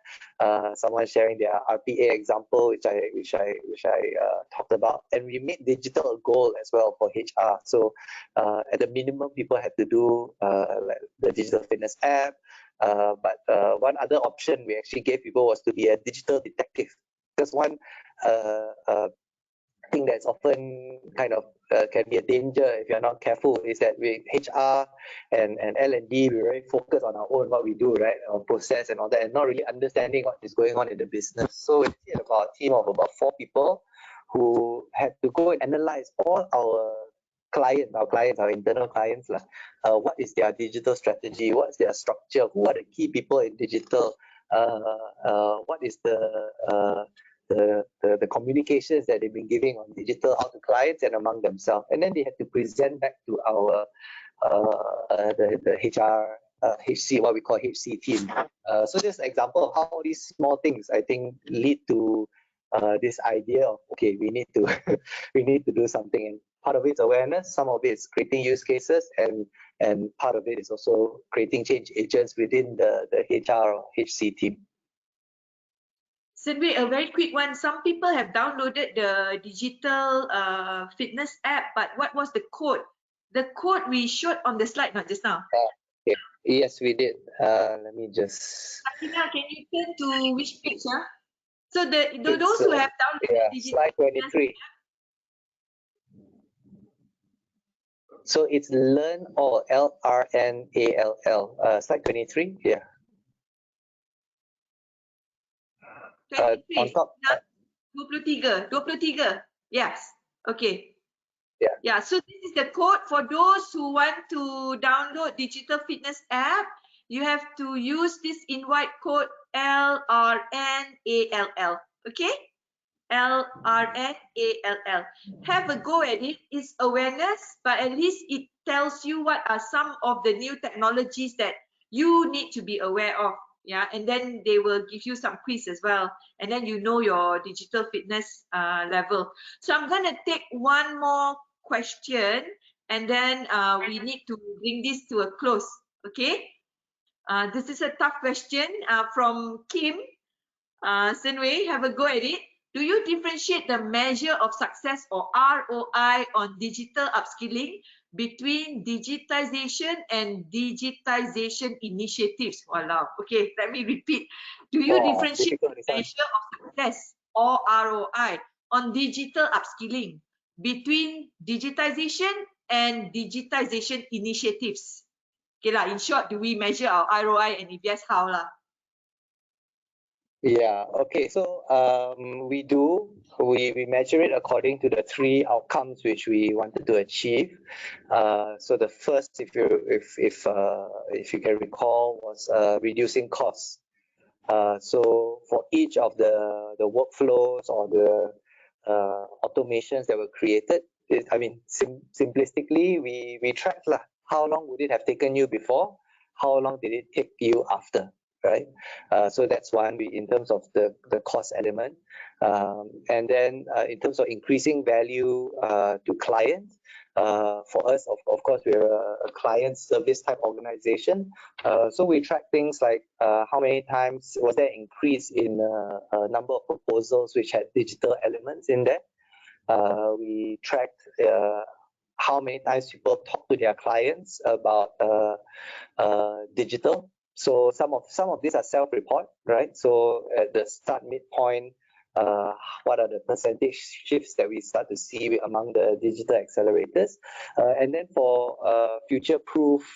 someone sharing their RPA example, which I talked about, and we made digital a goal as well for HR. So at the minimum, people had to do like the digital fitness app. But one other option we actually gave people was to be a digital detective. Because one thing that's often kind of can be a danger if you're not careful is that with HR and L&D, we're very focused on our own, what we do, right, our process and all that, and not really understanding what is going on in the business. So we had about a team of about 4 people who had to go and analyze all our internal clients, what is their digital strategy, what's their structure, who are the key people in digital, what is the communications that they've been giving on digital out to clients and among themselves, and then they had to present back to our the HR HC, what we call HC team. So just an example of how all these small things, I think, lead to this idea of, okay, we need to we need to do something. And part of it is awareness, some of it is creating use cases, and part of it is also creating change agents within the HR or HC team. Suddenly, a very quick one. Some people have downloaded the digital fitness app, but what was the code? The code we showed on the slide, not just now. Okay. Yes, we did. Let me just. Sakina, can you turn to which page? So those who have downloaded digital slide 23. So it's learn all, LRNALL. Slide 23. Yeah. On top. 23. Yes. Okay. Yeah. Yeah. So this is the code for those who want to download digital fitness app. You have to use this invite code LRNALL. Okay. LRNALL. Have a go at it. It's awareness, but at least it tells you what are some of the new technologies that you need to be aware of. Yeah, and then they will give you some quiz as well, and then you know your digital fitness level. So I'm gonna take one more question, and then we need to bring this to a close. Okay, this is a tough question from Kim. Hsern Wei, have a go at it. Do you differentiate the measure of success or ROI on digital upskilling between digitization and digitization initiatives? Walao. Okay, let me repeat. Do you differentiate the measure of success or ROI on digital upskilling between digitization and digitization initiatives? Okay lah, in short, do we measure our ROI, and if yes, how lah? Yeah, okay, so we do. We measure it according to the 3 outcomes which we wanted to achieve. So the first, if you can recall, was reducing costs. So for each of the workflows or the automations that were created, simplistically, we tracked how long would it have taken you before, how long did it take you after, right? So that's one, in terms of the cost element. And then in terms of increasing value to clients, for us, of course, we're a client service type organization. So we track things like how many times was there increase in number of proposals which had digital elements in there. We tracked how many times people talk to their clients about digital. So some of these are self-report, right? So at the start, midpoint, what are the percentage shifts that we start to see among the digital accelerators? And then for future-proofing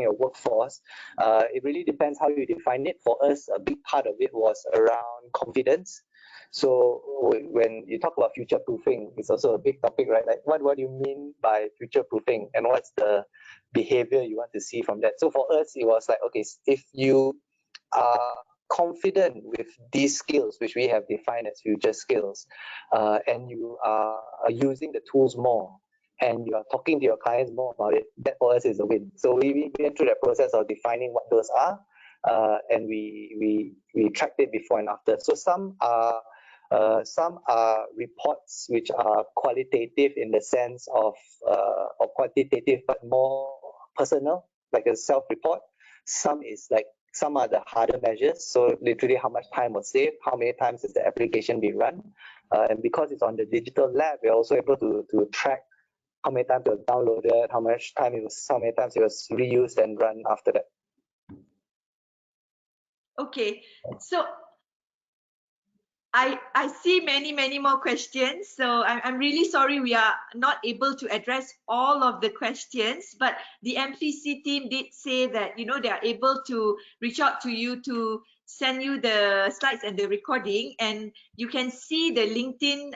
your workforce, it really depends how you define it. For us, a big part of it was around confidence. So when you talk about future-proofing, it's also a big topic, right? Like what do you mean by future-proofing, and what's the behavior you want to see from that? So for us, it was like, okay, if you are confident with these skills, which we have defined as future skills, and you are using the tools more, and you are talking to your clients more about it, that for us is a win. So we went through that process of defining what those are, and we tracked it before and after. So some are reports which are qualitative in the sense of or quantitative but more personal, like a self-report. Some are the harder measures, so literally how much time was saved, how many times is the application being run, and because it's on the digital lab, we're also able to track how many times it was downloaded, how many times it was reused and run after that. Okay, so I see many more questions, so I'm really sorry we are not able to address all of the questions, but the MPC team did say that they are able to reach out to you to send you the slides and the recording, and you can see the LinkedIn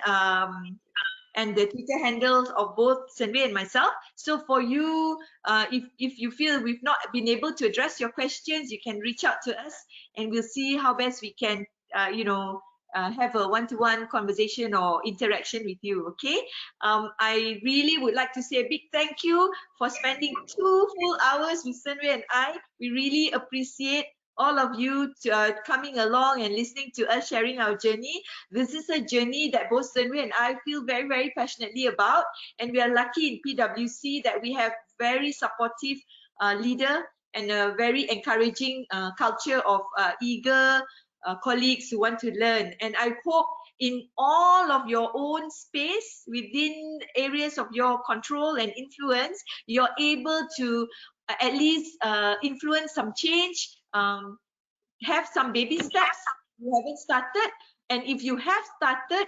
and the Twitter handles of both Hsern Wei and myself. So for you, if you feel we've not been able to address your questions, you can reach out to us, and we'll see how best we can have a one-to-one conversation or interaction with you. Okay, I really would like to say a big thank you for spending 2 full hours with Hsern Wei and I. We really appreciate all of you coming along and listening to us sharing our journey. This is a journey that both Hsern Wei and I feel very passionately about, and we are lucky in PwC that we have very supportive leader and a very encouraging culture of eager colleagues who want to learn. And I hope in all of your own space, within areas of your control and influence, you're able to at least influence some change, have some baby steps. You haven't started, and if you have started,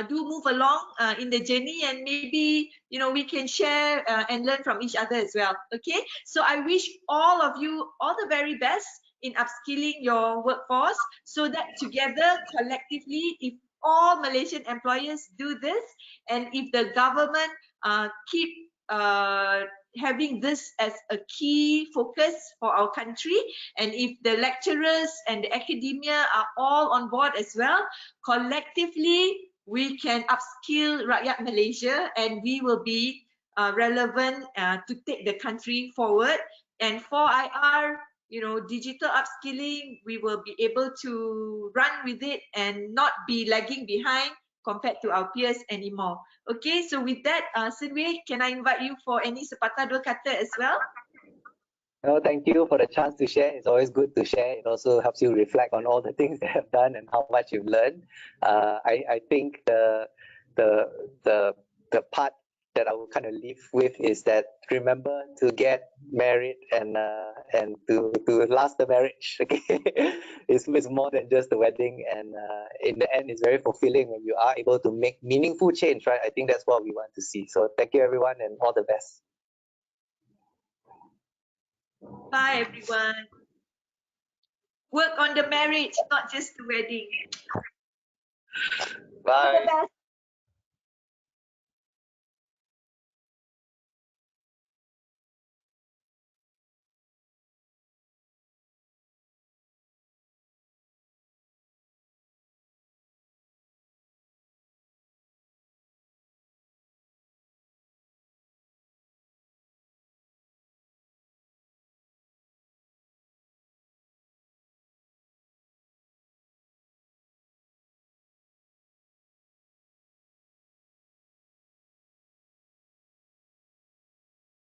do move along in the journey, and maybe we can share and learn from each other as well. Okay, so I wish all of you all the very best in upskilling your workforce, so that together, collectively, if all Malaysian employers do this, and if the government keep having this as a key focus for our country. And if the lecturers and the academia are all on board as well, collectively we can upskill rakyat Malaysia, and we will be relevant to take the country forward. And for IR, digital upskilling, we will be able to run with it and not be lagging behind compared to our peers anymore. Okay, so with that, Hsern Wei, can I invite you for any sepatah dua kata as well? No, thank you for the chance to share. It's always good to share. It also helps you reflect on all the things that have done and how much you've learned. I think the part that I will kind of leave with is that remember to get married and to last the marriage. Okay, it's more than just the wedding, and in the end, it's very fulfilling when you are able to make meaningful change. Right? I think that's what we want to see. So thank you, everyone, and all the best. Bye, everyone. Work on the marriage, not just the wedding. Bye.